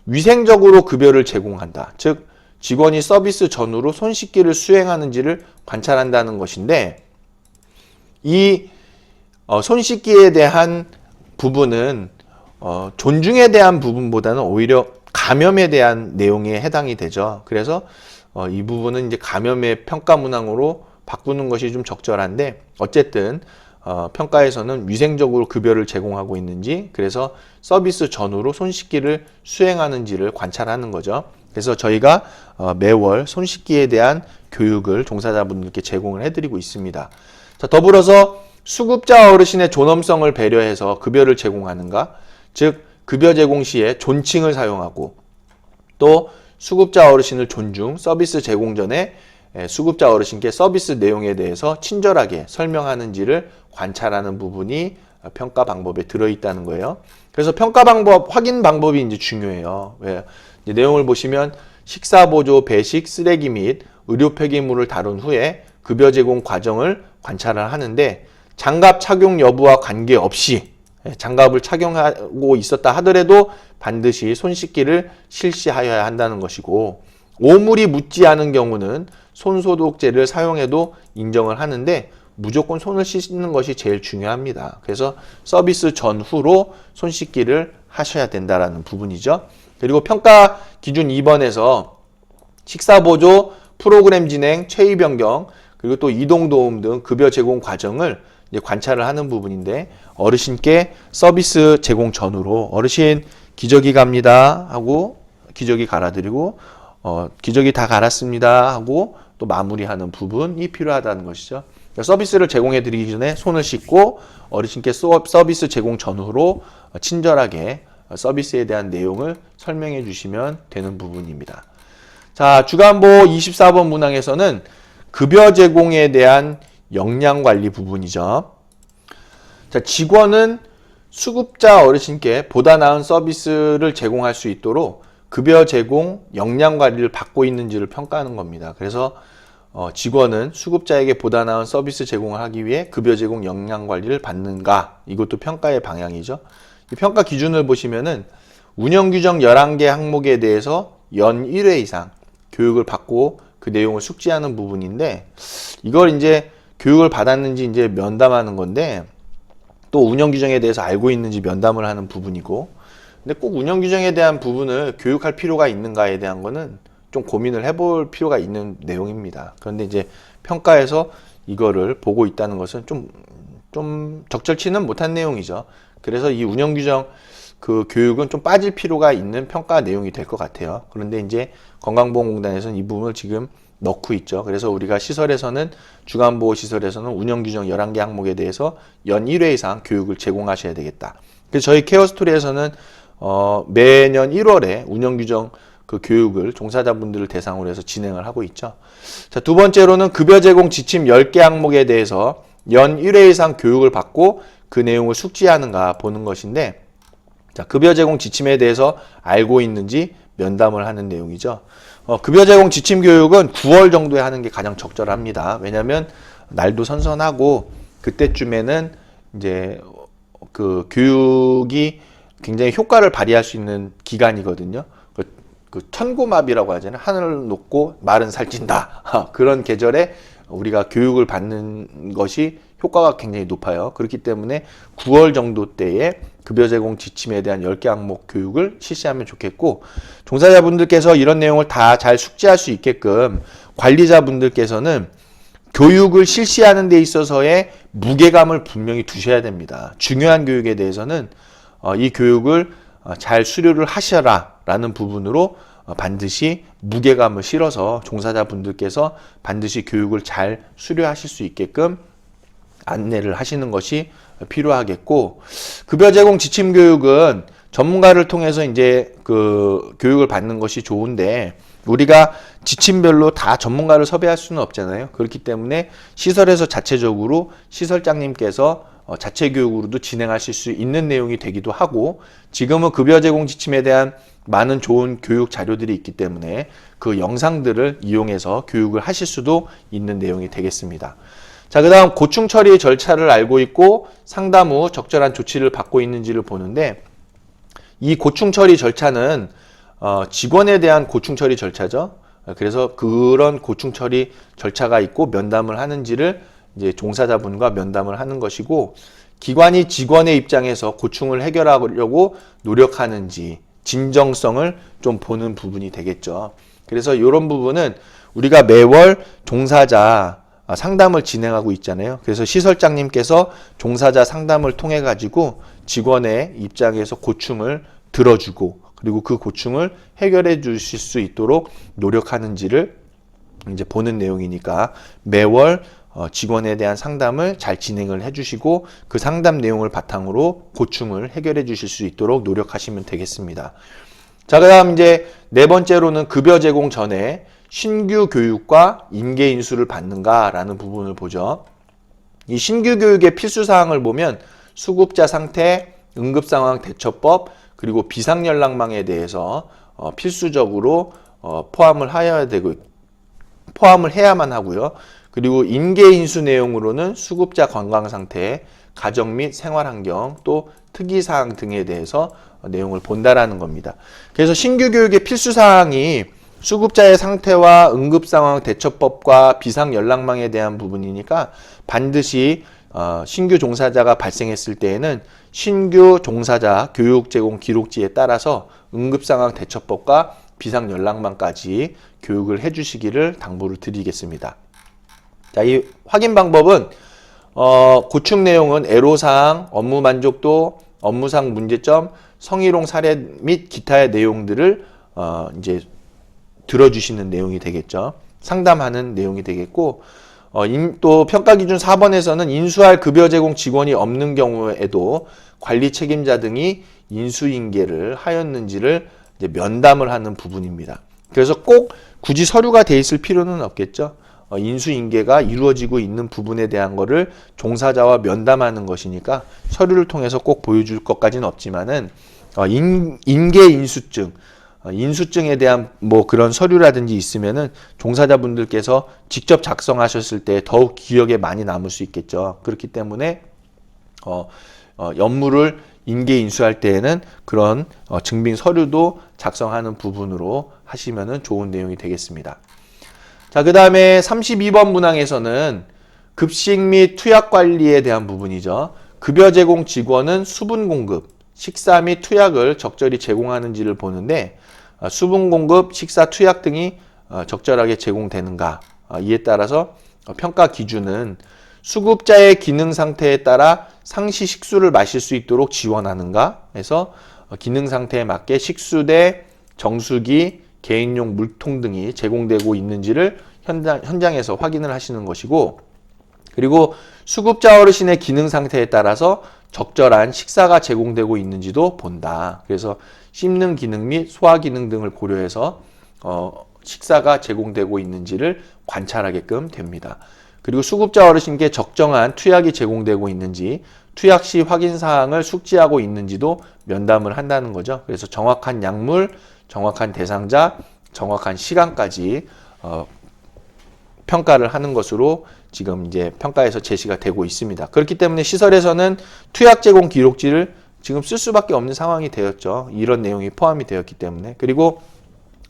Speaker 1: 위생적으로 급여를 제공한다. 즉, 직원이 서비스 전후로 손 씻기를 수행하는지를 관찰한다는 것인데, 이 손 씻기에 대한 부분은 존중에 대한 부분보다는 오히려 감염에 대한 내용에 해당이 되죠. 그래서 이 부분은 이제 감염의 평가 문항으로 바꾸는 것이 좀 적절한데, 어쨌든 평가에서는 위생적으로 급여를 제공하고 있는지, 그래서 서비스 전후로 손 씻기를 수행하는지를 관찰하는 거죠. 그래서 저희가 매월 손 씻기에 대한 교육을 종사자분들께 제공을 해드리고 있습니다. 자, 더불어서 수급자 어르신의 존엄성을 배려해서 급여를 제공하는가, 즉 급여 제공 시에 존칭을 사용하고, 또 수급자 어르신을 존중, 서비스 제공 전에 수급자 어르신께 서비스 내용에 대해서 친절하게 설명하는지를 관찰하는 부분이 평가 방법에 들어있다는 거예요. 그래서 평가 방법, 확인 방법이 이제 중요해요. 왜? 이제 내용을 보시면 식사 보조, 배식, 쓰레기 및 의료 폐기물을 다룬 후에 급여 제공 과정을 관찰을 하는데, 장갑 착용 여부와 관계없이 장갑을 착용하고 있었다 하더라도 반드시 손 씻기를 실시하여야 한다는 것이고, 오물이 묻지 않은 경우는 손소독제를 사용해도 인정을 하는데, 무조건 손을 씻는 것이 제일 중요합니다. 그래서 서비스 전후로 손 씻기를 하셔야 된다는 부분이죠. 그리고 평가 기준 2번에서 식사보조, 프로그램 진행, 체위 변경, 그리고 또 이동 도움 등 급여 제공 과정을 이제 관찰을 하는 부분인데, 어르신께 서비스 제공 전후로 어르신 기저귀 갑니다 하고 기저귀 갈아드리고, 기저귀 다 갈았습니다 하고 또 마무리하는 부분이 필요하다는 것이죠. 그러니까 서비스를 제공해 드리기 전에 손을 씻고, 어르신께 서비스 제공 전후로 친절하게 서비스에 대한 내용을 설명해 주시면 되는 부분입니다. 자, 주간보 24번 문항에서는 급여 제공에 대한 역량 관리 부분이죠. 자, 직원은 수급자 어르신께 보다 나은 서비스를 제공할 수 있도록 급여 제공 역량 관리를 받고 있는지를 평가하는 겁니다. 그래서 직원은 수급자에게 보다 나은 서비스 제공을 하기 위해 급여 제공 역량 관리를 받는가, 이것도 평가의 방향이죠. 이 평가 기준을 보시면은 운영 규정 11개 항목에 대해서 연 1회 이상 교육을 받고 그 내용을 숙지하는 부분인데, 이걸 이제 교육을 받았는지 이제 면담하는 건데, 또 운영 규정에 대해서 알고 있는지 면담을 하는 부분이고, 근데 꼭 운영 규정에 대한 부분을 교육할 필요가 있는가에 대한 거는 좀 고민을 해볼 필요가 있는 내용입니다. 그런데 이제 평가에서 이거를 보고 있다는 것은 좀 적절치는 못한 내용이죠. 그래서 이 운영 규정 그 교육은 좀 빠질 필요가 있는 평가 내용이 될 것 같아요. 그런데 이제 건강보험공단에서는 이 부분을 지금 넣고 있죠. 그래서 우리가 시설에서는, 주간보호시설에서는 운영규정 11개 항목에 대해서 연 1회 이상 교육을 제공하셔야 되겠다. 그래서 저희 케어스토리에서는 매년 1월에 운영규정 그 교육을 종사자분들을 대상으로 해서 진행을 하고 있죠. 자, 두 번째로는 급여 제공 지침 10개 항목에 대해서 연 1회 이상 교육을 받고 그 내용을 숙지하는가 보는 것인데, 자, 급여 제공 지침에 대해서 알고 있는지 면담을 하는 내용이죠. 급여 제공 지침 교육은 9월 정도에 하는 게 가장 적절합니다. 왜냐하면 날도 선선하고 그때쯤에는 이제 그 교육이 굉장히 효과를 발휘할 수 있는 기간이거든요. 그 천고마비라고 하잖아요. 하늘을 높고 말은 살찐다. 그런 계절에 우리가 교육을 받는 것이 효과가 굉장히 높아요. 그렇기 때문에 9월 정도 때에 급여 제공 지침에 대한 10개 항목 교육을 실시하면 좋겠고, 종사자분들께서 이런 내용을 다 잘 숙지할 수 있게끔 관리자분들께서는 교육을 실시하는 데 있어서의 무게감을 분명히 두셔야 됩니다. 중요한 교육에 대해서는 이 교육을 잘 수료를 하셔라 라는 부분으로 반드시 무게감을 실어서 종사자분들께서 반드시 교육을 잘 수료하실 수 있게끔 안내를 하시는 것이 필요하겠고, 급여 제공 지침 교육은 전문가를 통해서 이제 그 교육을 받는 것이 좋은데 우리가 지침별로 다 전문가를 섭외할 수는 없잖아요. 그렇기 때문에 시설에서 자체적으로 시설장님께서 자체 교육으로도 진행하실 수 있는 내용이 되기도 하고, 지금은 급여 제공 지침에 대한 많은 좋은 교육 자료들이 있기 때문에 그 영상들을 이용해서 교육을 하실 수도 있는 내용이 되겠습니다. 자, 그 다음 고충 처리 절차를 알고 있고 상담 후 적절한 조치를 받고 있는지를 보는데, 이 고충 처리 절차는 직원에 대한 고충 처리 절차죠. 그래서 그런 고충 처리 절차가 있고 면담을 하는지를 이제 종사자분과 면담을 하는 것이고, 기관이 직원의 입장에서 고충을 해결하려고 노력하는지 진정성을 좀 보는 부분이 되겠죠. 그래서 이런 부분은 우리가 매월 종사자 상담을 진행하고 있잖아요. 그래서 시설장님께서 종사자 상담을 통해 가지고 직원의 입장에서 고충을 들어주고, 그리고 그 고충을 해결해 주실 수 있도록 노력하는지를 이제 보는 내용이니까 매월 직원에 대한 상담을 잘 진행을 해주시고 그 상담 내용을 바탕으로 고충을 해결해 주실 수 있도록 노력하시면 되겠습니다. 자, 그 다음 이제 네 번째로는 급여 제공 전에 신규 교육과 인계 인수를 받는가라는 부분을 보죠. 이 신규 교육의 필수 사항을 보면 수급자 상태, 응급상황 대처법, 그리고 비상연락망에 대해서 필수적으로 포함을 해야만 하고요. 그리고 인계 인수 내용으로는 수급자 건강 상태, 가정 및 생활 환경, 또 특이 사항 등에 대해서 내용을 본다라는 겁니다. 그래서 신규 교육의 필수 사항이 수급자의 상태와 응급상황 대처법과 비상연락망에 대한 부분이니까 반드시 신규 종사자가 발생했을 때에는 신규 종사자 교육 제공 기록지에 따라서 응급상황 대처법과 비상연락망까지 교육을 해주시기를 당부를 드리겠습니다. 자, 이 확인 방법은 고충 내용은 애로사항, 업무 만족도, 업무상 문제점, 성희롱 사례 및 기타의 내용들을 이제 들어주시는 내용이 되겠죠. 상담하는 내용이 되겠고, 또 평가 기준 4번에서는 인수할 급여 제공 직원이 없는 경우에도 관리 책임자 등이 인수인계를 하였는지를 이제 면담을 하는 부분입니다. 그래서 꼭 굳이 서류가 돼 있을 필요는 없겠죠. 인수인계가 이루어지고 있는 부분에 대한 거를 종사자와 면담하는 것이니까 서류를 통해서 꼭 보여줄 것까지는 없지만은 인계 인수증, 인수증에 대한 뭐 그런 서류라든지 있으면은 종사자분들께서 직접 작성하셨을 때 더욱 기억에 많이 남을 수 있겠죠. 그렇기 때문에 업무를 인계 인수할 때에는 그런 증빙 서류도 작성하는 부분으로 하시면은 좋은 내용이 되겠습니다. 자, 그 다음에 32번 문항에서는 급식 및 투약 관리에 대한 부분이죠. 급여 제공 직원은 수분 공급, 식사 및 투약을 적절히 제공하는지를 보는데, 수분 공급, 식사, 투약 등이 적절하게 제공되는가, 이에 따라서 평가 기준은 수급자의 기능 상태에 따라 상시 식수를 마실 수 있도록 지원하는가 해서 기능 상태에 맞게 식수대, 정수기, 개인용 물통 등이 제공되고 있는지를 현장에서 확인을 하시는 것이고, 그리고 수급자 어르신의 기능 상태에 따라서 적절한 식사가 제공되고 있는지도 본다. 그래서 씹는 기능 및 소화 기능 등을 고려해서 식사가 제공되고 있는지를 관찰하게끔 됩니다. 그리고 수급자 어르신께 적정한 투약이 제공되고 있는지, 투약 시 확인 사항을 숙지하고 있는지도 면담을 한다는 거죠. 그래서 정확한 약물, 정확한 대상자, 정확한 시간까지 평가를 하는 것으로 지금 이제 평가에서 제시가 되고 있습니다. 그렇기 때문에 시설에서는 투약 제공 기록지를 지금 쓸 수밖에 없는 상황이 되었죠. 이런 내용이 포함이 되었기 때문에. 그리고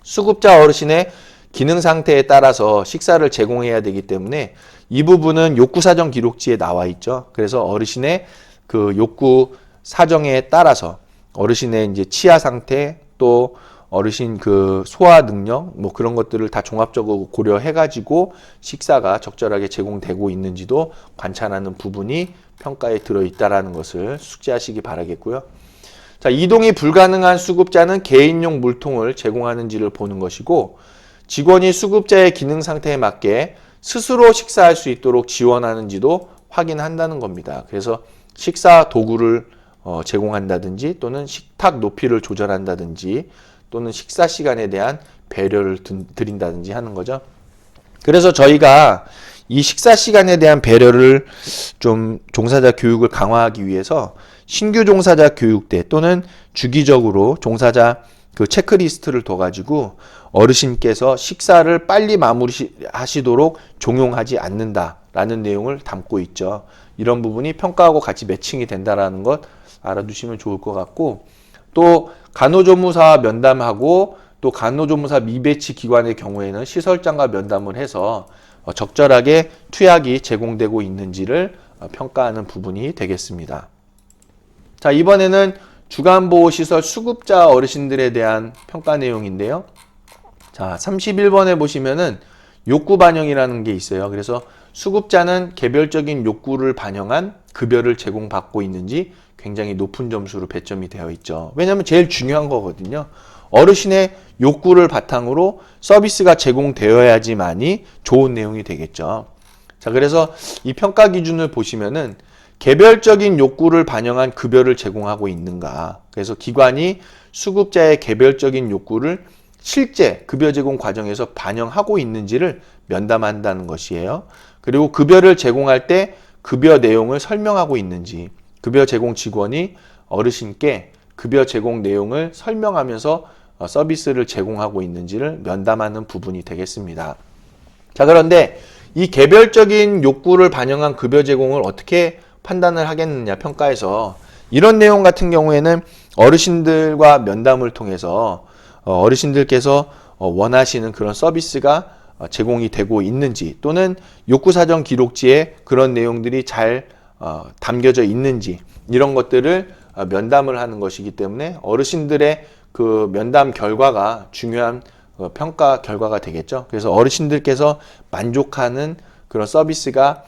Speaker 1: 수급자 어르신의 기능 상태에 따라서 식사를 제공해야 되기 때문에 이 부분은 욕구 사정 기록지에 나와 있죠. 그래서 어르신의 그 욕구 사정에 따라서 어르신의 이제 치아 상태, 또 어르신 그 소화 능력, 뭐 그런 것들을 다 종합적으로 고려해 가지고 식사가 적절하게 제공되고 있는지도 관찰하는 부분이 평가에 들어 있다라는 것을 숙지하시기 바라겠고요. 자, 이동이 불가능한 수급자는 개인용 물통을 제공하는지를 보는 것이고, 직원이 수급자의 기능 상태에 맞게 스스로 식사할 수 있도록 지원하는지도 확인한다는 겁니다. 그래서 식사 도구를 제공한다든지 또는 식탁 높이를 조절한다든지 또는 식사 시간에 대한 배려를 드린다든지 하는 거죠. 그래서 저희가 이 식사 시간에 대한 배려를 좀 종사자 교육을 강화하기 위해서 신규 종사자 교육대 또는 주기적으로 종사자 그 체크리스트를 둬가지고 어르신께서 식사를 빨리 마무리하시도록 종용하지 않는다라는 내용을 담고 있죠. 이런 부분이 평가하고 같이 매칭이 된다라는 것 알아두시면 좋을 것 같고, 또 간호조무사 면담하고 또 간호조무사 미배치 기관의 경우에는 시설장과 면담을 해서 적절하게 투약이 제공되고 있는지를 평가하는 부분이 되겠습니다. 자, 이번에는 주간보호시설 수급자 어르신들에 대한 평가 내용인데요. 자, 31번에 보시면은 욕구 반영이라는 게 있어요. 그래서 수급자는 개별적인 욕구를 반영한 급여를 제공받고 있는지 굉장히 높은 점수로 배점이 되어 있죠. 왜냐하면 제일 중요한 거거든요. 어르신의 욕구를 바탕으로 서비스가 제공되어야지만이 좋은 내용이 되겠죠. 자, 그래서 이 평가 기준을 보시면은 개별적인 욕구를 반영한 급여를 제공하고 있는가. 그래서 기관이 수급자의 개별적인 욕구를 실제 급여 제공 과정에서 반영하고 있는지를 면담한다는 것이에요. 그리고 급여를 제공할 때 급여 내용을 설명하고 있는지, 급여 제공 직원이 어르신께 급여 제공 내용을 설명하면서 서비스를 제공하고 있는지를 면담하는 부분이 되겠습니다. 자, 그런데 이 개별적인 욕구를 반영한 급여 제공을 어떻게 판단을 하겠느냐, 평가에서 이런 내용 같은 경우에는 어르신들과 면담을 통해서 어르신들께서 원하시는 그런 서비스가 제공이 되고 있는지, 또는 욕구사정 기록지에 그런 내용들이 잘 담겨져 있는지, 이런 것들을 면담을 하는 것이기 때문에 어르신들의 그 면담 결과가 중요한 평가 결과가 되겠죠. 그래서 어르신들께서 만족하는 그런 서비스가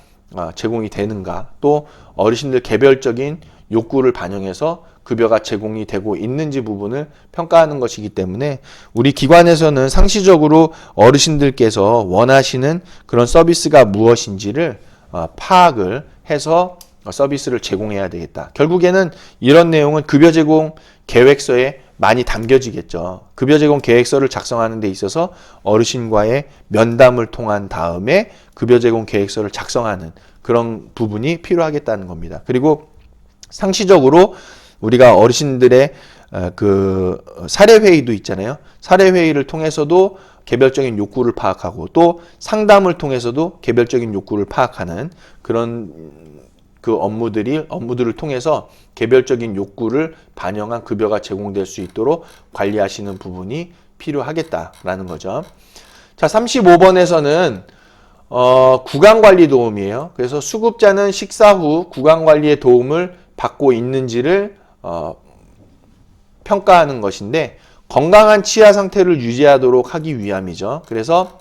Speaker 1: 제공이 되는가, 또 어르신들 개별적인 욕구를 반영해서 급여가 제공이 되고 있는지 부분을 평가하는 것이기 때문에 우리 기관에서는 상시적으로 어르신들께서 원하시는 그런 서비스가 무엇인지를 파악을 해서 서비스를 제공해야 되겠다. 결국에는 이런 내용은 급여 제공 계획서에 많이 담겨지겠죠. 급여 제공 계획서를 작성하는 데 있어서 어르신과의 면담을 통한 다음에 급여 제공 계획서를 작성하는 그런 부분이 필요하겠다는 겁니다. 그리고 상시적으로 우리가 어르신들의 그 사례회의도 있잖아요. 사례회의를 통해서도 개별적인 욕구를 파악하고, 또 상담을 통해서도 개별적인 욕구를 파악하는 그런 그 업무들을 통해서 개별적인 욕구를 반영한 급여가 제공될 수 있도록 관리하시는 부분이 필요하겠다라는 거죠. 자, 35번에서는 구강관리 도움이에요. 그래서 수급자는 식사 후 구강관리의 도움을 받고 있는지를 평가하는 것인데, 건강한 치아 상태를 유지하도록 하기 위함이죠. 그래서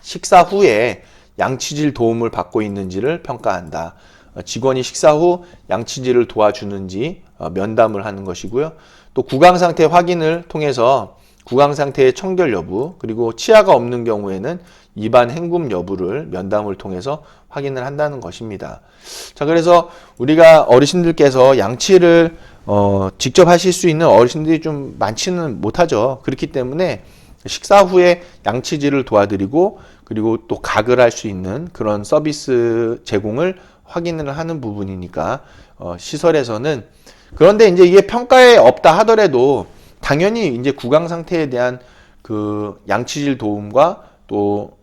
Speaker 1: 식사 후에 양치질 도움을 받고 있는지를 평가한다. 직원이 식사 후 양치질을 도와주는지 면담을 하는 것이고요. 또 구강 상태 확인을 통해서 구강 상태의 청결 여부, 그리고 치아가 없는 경우에는 입안 헹굼 여부를 면담을 통해서 확인을 한다는 것입니다. 자, 그래서 우리가 어르신들께서 양치를 직접 하실 수 있는 어르신들이 좀 많지는 못하죠. 그렇기 때문에 식사 후에 양치질을 도와드리고, 그리고 또 각을 할 수 있는 그런 서비스 제공을 확인을 하는 부분이니까 시설에서는, 그런데 이제 이게 평가에 없다 하더라도 당연히 이제 구강 상태에 대한 그 양치질 도움과 또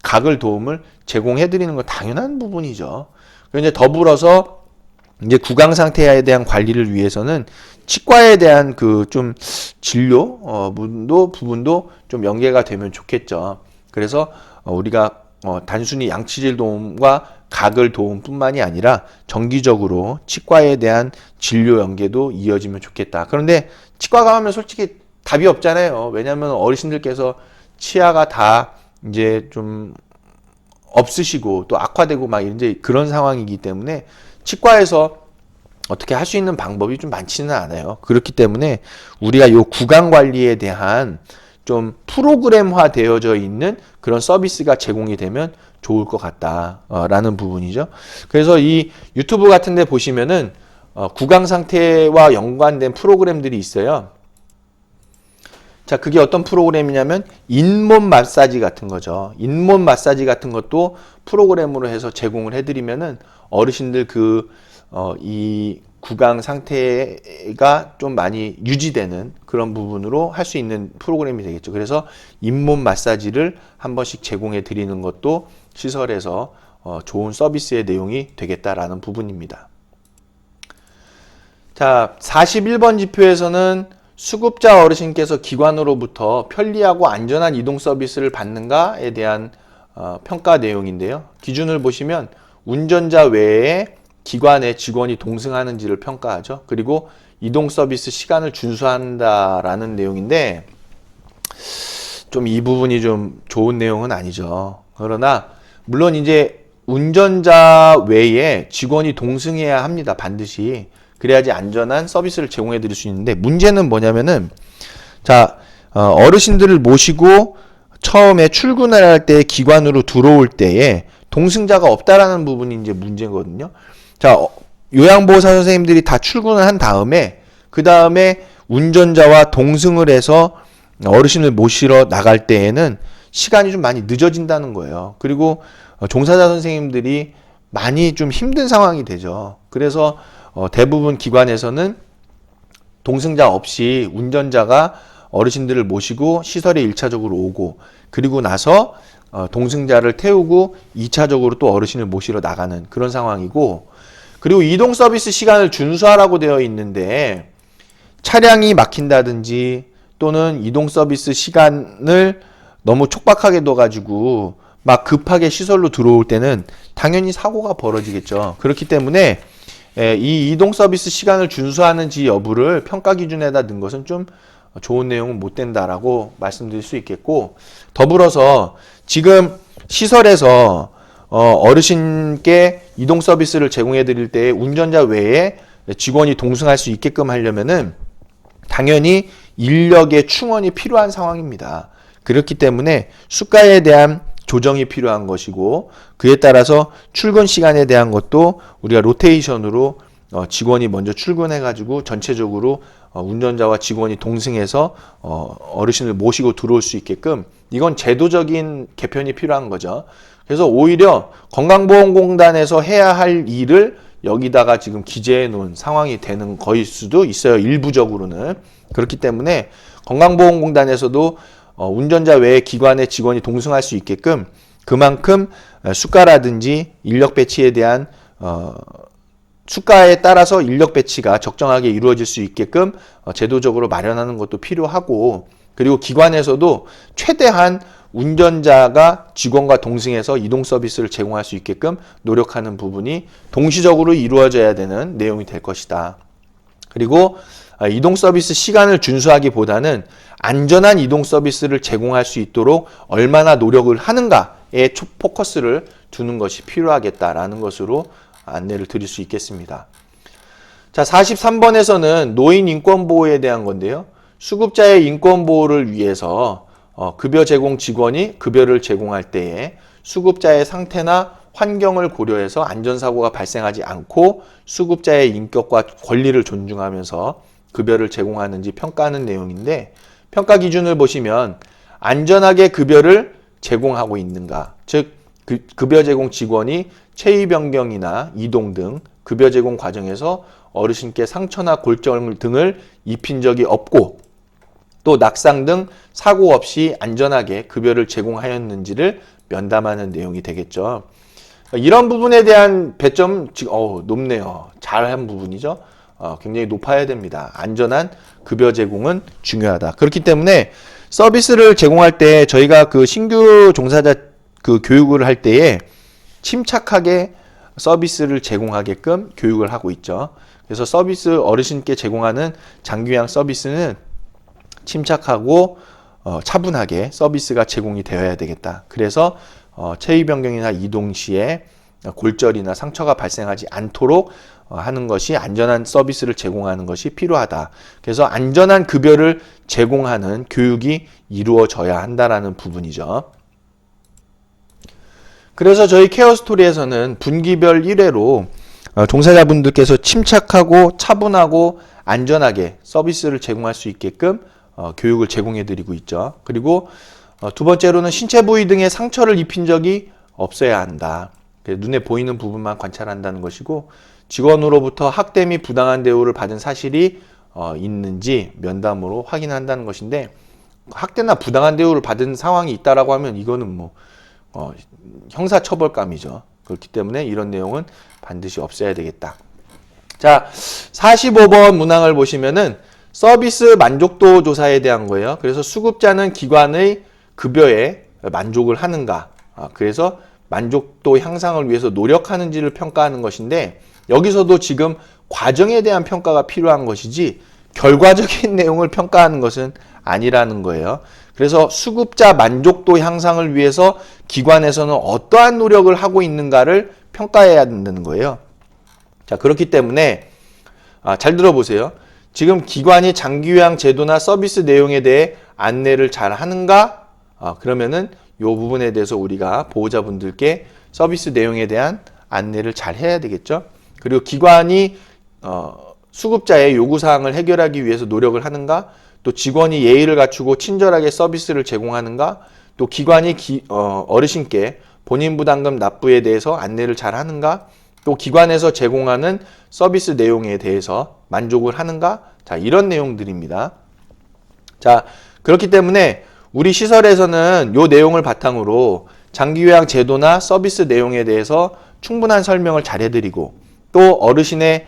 Speaker 1: 각을 도움을 제공해 드리는 건 당연한 부분이죠. 그리고 이제 더불어서 이제 구강 상태에 대한 관리를 위해서는 치과에 대한 그 좀 진료 부분도 좀 연계가 되면 좋겠죠. 그래서 우리가 단순히 양치질 도움과 각을 도움뿐만이 아니라 정기적으로 치과에 대한 진료 연계도 이어지면 좋겠다. 그런데 치과 가면 솔직히 답이 없잖아요. 왜냐하면 어르신들께서 치아가 다 이제 좀 없으시고 또 악화되고 막 이제 그런 상황이기 때문에 치과에서 어떻게 할 수 있는 방법이 좀 많지는 않아요. 그렇기 때문에 우리가 요 구강 관리에 대한 좀 프로그램화 되어져 있는 그런 서비스가 제공이 되면 좋을 것 같다라는 부분이죠. 그래서 이 유튜브 같은 데 보시면은 구강 상태와 연관된 프로그램들이 있어요. 자, 그게 어떤 프로그램이냐면 잇몸 마사지 같은 거죠. 잇몸 마사지 같은 것도 프로그램으로 해서 제공을 해드리면은 어르신들 이 구강 상태가 좀 많이 유지되는 그런 부분으로 할 수 있는 프로그램이 되겠죠. 그래서 잇몸 마사지를 한 번씩 제공해 드리는 것도 시설에서 좋은 서비스의 내용이 되겠다라는 부분입니다. 자, 41번 지표에서는 수급자 어르신께서 기관으로부터 편리하고 안전한 이동 서비스를 받는가에 대한 평가 내용인데요. 기준을 보시면 운전자 외에 기관의 직원이 동승하는지를 평가하죠. 그리고 이동 서비스 시간을 준수한다라는 내용인데 좀 이 부분이 좀 좋은 내용은 아니죠. 그러나 물론 이제 운전자 외에 직원이 동승해야 합니다. 반드시. 그래야지 안전한 서비스를 제공해 드릴 수 있는데 문제는 뭐냐면은 자, 어르신들을 모시고 처음에 출근을 할 때 기관으로 들어올 때에 동승자가 없다라는 부분이 이제 문제거든요. 자, 요양보호사 선생님들이 다 출근을 한 다음에 그 다음에 운전자와 동승을 해서 어르신을 모시러 나갈 때에는 시간이 좀 많이 늦어진다는 거예요. 그리고 종사자 선생님들이 많이 좀 힘든 상황이 되죠. 그래서 대부분 기관에서는 동승자 없이 운전자가 어르신들을 모시고 시설에 1차적으로 오고 그리고 나서 동승자를 태우고 2차적으로 또 어르신을 모시러 나가는 그런 상황이고 그리고 이동 서비스 시간을 준수하라고 되어 있는데 차량이 막힌다든지 또는 이동 서비스 시간을 너무 촉박하게 둬가지고 막 급하게 시설로 들어올 때는 당연히 사고가 벌어지겠죠. 그렇기 때문에 이 이동 서비스 시간을 준수하는지 여부를 평가 기준에다 넣은 것은 좀 좋은 내용은 못 된다라고 말씀드릴 수 있겠고 더불어서 지금 시설에서 어르신께 이동 서비스를 제공해 드릴 때 운전자 외에 직원이 동승할 수 있게끔 하려면은 당연히 인력의 충원이 필요한 상황입니다. 그렇기 때문에 수가에 대한 조정이 필요한 것이고 그에 따라서 출근 시간에 대한 것도 우리가 로테이션으로 직원이 먼저 출근해 가지고 전체적으로 운전자와 직원이 동승해서 어르신을 모시고 들어올 수 있게끔 이건 제도적인 개편이 필요한 거죠. 그래서 오히려 건강보험공단에서 해야 할 일을 여기다가 지금 기재해 놓은 상황이 되는 거일 수도 있어요. 일부적으로는. 그렇기 때문에 건강보험공단에서도 운전자 외에 기관의 직원이 동승할 수 있게끔 그만큼 수가라든지 인력 배치에 대한 수가에 따라서 인력 배치가 적정하게 이루어질 수 있게끔 제도적으로 마련하는 것도 필요하고 그리고 기관에서도 최대한 운전자가 직원과 동승해서 이동 서비스를 제공할 수 있게끔 노력하는 부분이 동시적으로 이루어져야 되는 내용이 될 것이다. 그리고 이동 서비스 시간을 준수하기보다는 안전한 이동 서비스를 제공할 수 있도록 얼마나 노력을 하는가에 포커스를 두는 것이 필요하겠다라는 것으로 안내를 드릴 수 있겠습니다. 자, 43번에서는 노인 인권 보호에 대한 건데요. 수급자의 인권 보호를 위해서 급여 제공 직원이 급여를 제공할 때에 수급자의 상태나 환경을 고려해서 안전사고가 발생하지 않고 수급자의 인격과 권리를 존중하면서 급여를 제공하는지 평가하는 내용인데 평가 기준을 보시면 안전하게 급여를 제공하고 있는가, 즉 급여 제공 직원이 체위 변경이나 이동 등 급여 제공 과정에서 어르신께 상처나 골절 등을 입힌 적이 없고 또 낙상 등 사고 없이 안전하게 급여를 제공하였는지를 면담하는 내용이 되겠죠. 이런 부분에 대한 배점 높네요. 잘한 부분이죠. 굉장히 높아야 됩니다. 안전한 급여 제공은 중요하다. 그렇기 때문에 서비스를 제공할 때 저희가 그 신규 종사자 그 교육을 할 때에 침착하게 서비스를 제공하게끔 교육을 하고 있죠. 그래서 서비스 어르신께 제공하는 장기요양 서비스는 침착하고 차분하게 서비스가 제공이 되어야 되겠다. 그래서 체위 변경이나 이동 시에 골절이나 상처가 발생하지 않도록 하는 것이 안전한 서비스를 제공하는 것이 필요하다. 그래서 안전한 급여를 제공하는 교육이 이루어져야 한다라는 부분이죠. 그래서 저희 케어스토리에서는 분기별 1회로 종사자분들께서 침착하고 차분하고 안전하게 서비스를 제공할 수 있게끔 교육을 제공해 드리고 있죠. 그리고 두 번째로는 신체 부위 등의 상처를 입힌 적이 없어야 한다. 눈에 보이는 부분만 관찰한다는 것이고, 직원으로부터 학대 및 부당한 대우를 받은 사실이 있는지 면담으로 확인한다는 것인데, 학대나 부당한 대우를 받은 상황이 있다라고 하면 이거는 형사처벌감이죠. 그렇기 때문에 이런 내용은 반드시 없애야 되겠다. 자, 45번 문항을 보시면은 서비스 만족도 조사에 대한 거예요. 그래서 수급자는 기관의 급여에 만족을 하는가, 그래서 만족도 향상을 위해서 노력하는지를 평가하는 것인데, 여기서도 지금 과정에 대한 평가가 필요한 것이지 결과적인 내용을 평가하는 것은 아니라는 거예요. 그래서 수급자 만족도 향상을 위해서 기관에서는 어떠한 노력을 하고 있는가를 평가해야 된다는 거예요. 자, 그렇기 때문에 잘 들어보세요. 지금 기관이 장기요양 제도나 서비스 내용에 대해 안내를 잘 하는가? 그러면은 이 부분에 대해서 우리가 보호자분들께 서비스 내용에 대한 안내를 잘 해야 되겠죠. 그리고 기관이 수급자의 요구사항을 해결하기 위해서 노력을 하는가? 또 직원이 예의를 갖추고 친절하게 서비스를 제공하는가? 또 기관이 어르신께 본인 부담금 납부에 대해서 안내를 잘 하는가? 또 기관에서 제공하는 서비스 내용에 대해서 만족을 하는가? 자, 이런 내용들입니다. 자, 그렇기 때문에 우리 시설에서는 이 내용을 바탕으로 장기요양 제도나 서비스 내용에 대해서 충분한 설명을 잘 해드리고, 또 어르신의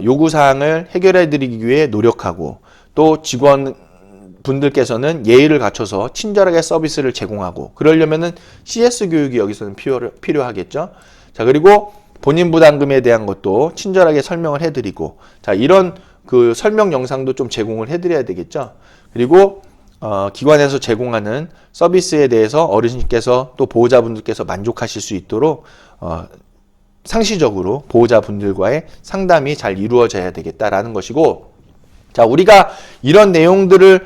Speaker 1: 요구사항을 해결해드리기 위해 노력하고, 또 직원분들께서는 예의를 갖춰서 친절하게 서비스를 제공하고, 그러려면은 CS 교육이 여기서는 필요하겠죠. 자, 그리고 본인 부담금에 대한 것도 친절하게 설명을 해드리고, 자, 이런 그 설명 영상도 좀 제공을 해드려야 되겠죠. 그리고 기관에서 제공하는 서비스에 대해서 어르신께서 또 보호자분들께서 만족하실 수 있도록 상시적으로 보호자분들과의 상담이 잘 이루어져야 되겠다라는 것이고, 자, 우리가 이런 내용들을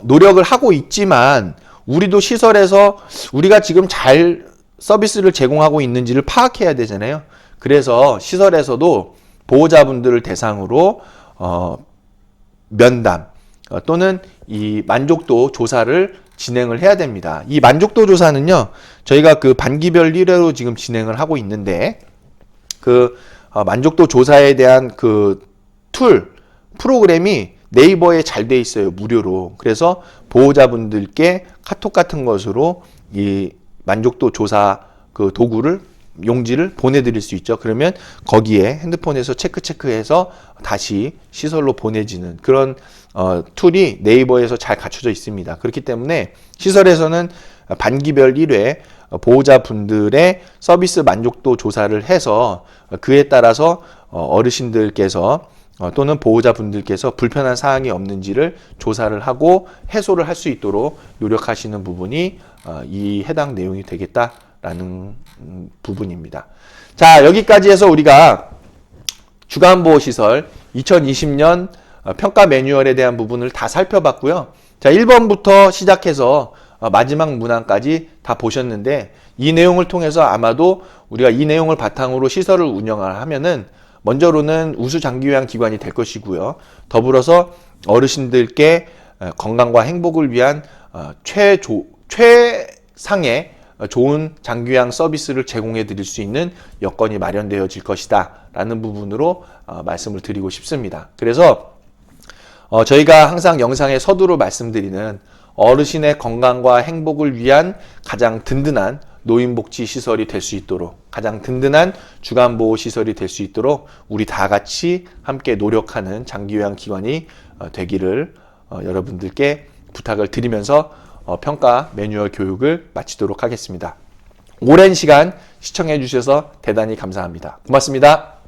Speaker 1: 노력을 하고 있지만 우리도 시설에서 우리가 지금 잘 서비스를 제공하고 있는지를 파악해야 되잖아요. 그래서 시설에서도 보호자분들을 대상으로 면담 또는 이 만족도 조사를 진행을 해야 됩니다. 이 만족도 조사는요, 저희가 그 반기별 1회로 지금 진행을 하고 있는데, 그 만족도 조사에 대한 그 프로그램이 네이버에 잘 돼 있어요. 무료로. 그래서 보호자분들께 카톡 같은 것으로 이 만족도 조사 그 도구를, 용지를 보내드릴 수 있죠. 그러면 거기에 핸드폰에서 체크해서 다시 시설로 보내지는 그런 툴이 네이버에서 잘 갖춰져 있습니다. 그렇기 때문에 시설에서는 반기별 1회 보호자분들의 서비스 만족도 조사를 해서 그에 따라서 어르신들께서 또는 보호자분들께서 불편한 사항이 없는지를 조사를 하고 해소를 할 수 있도록 노력하시는 부분이 이 해당 내용이 되겠다라는 부분입니다. 자, 여기까지 해서 우리가 주간보호시설 2020년 평가 매뉴얼에 대한 부분을 다 살펴봤고요. 자, 1번부터 시작해서 마지막 문항까지 다 보셨는데, 이 내용을 통해서 아마도 우리가 이 내용을 바탕으로 시설을 운영을 하면은 먼저로는 우수장기요양 기관이 될 것이고요. 더불어서 어르신들께 건강과 행복을 위한 최상의 좋은 장기요양 서비스를 제공해 드릴 수 있는 여건이 마련되어질 것이다 라는 부분으로 말씀을 드리고 싶습니다. 그래서 저희가 항상 영상에 서두로 말씀드리는 어르신의 건강과 행복을 위한 가장 든든한 노인복지시설이 될 수 있도록, 가장 든든한 주간보호시설이 될 수 있도록 우리 다 같이 함께 노력하는 장기요양 기관이 되기를 여러분들께 부탁을 드리면서 평가 매뉴얼 교육을 마치도록 하겠습니다. 오랜 시간 시청해 주셔서 대단히 감사합니다. 고맙습니다.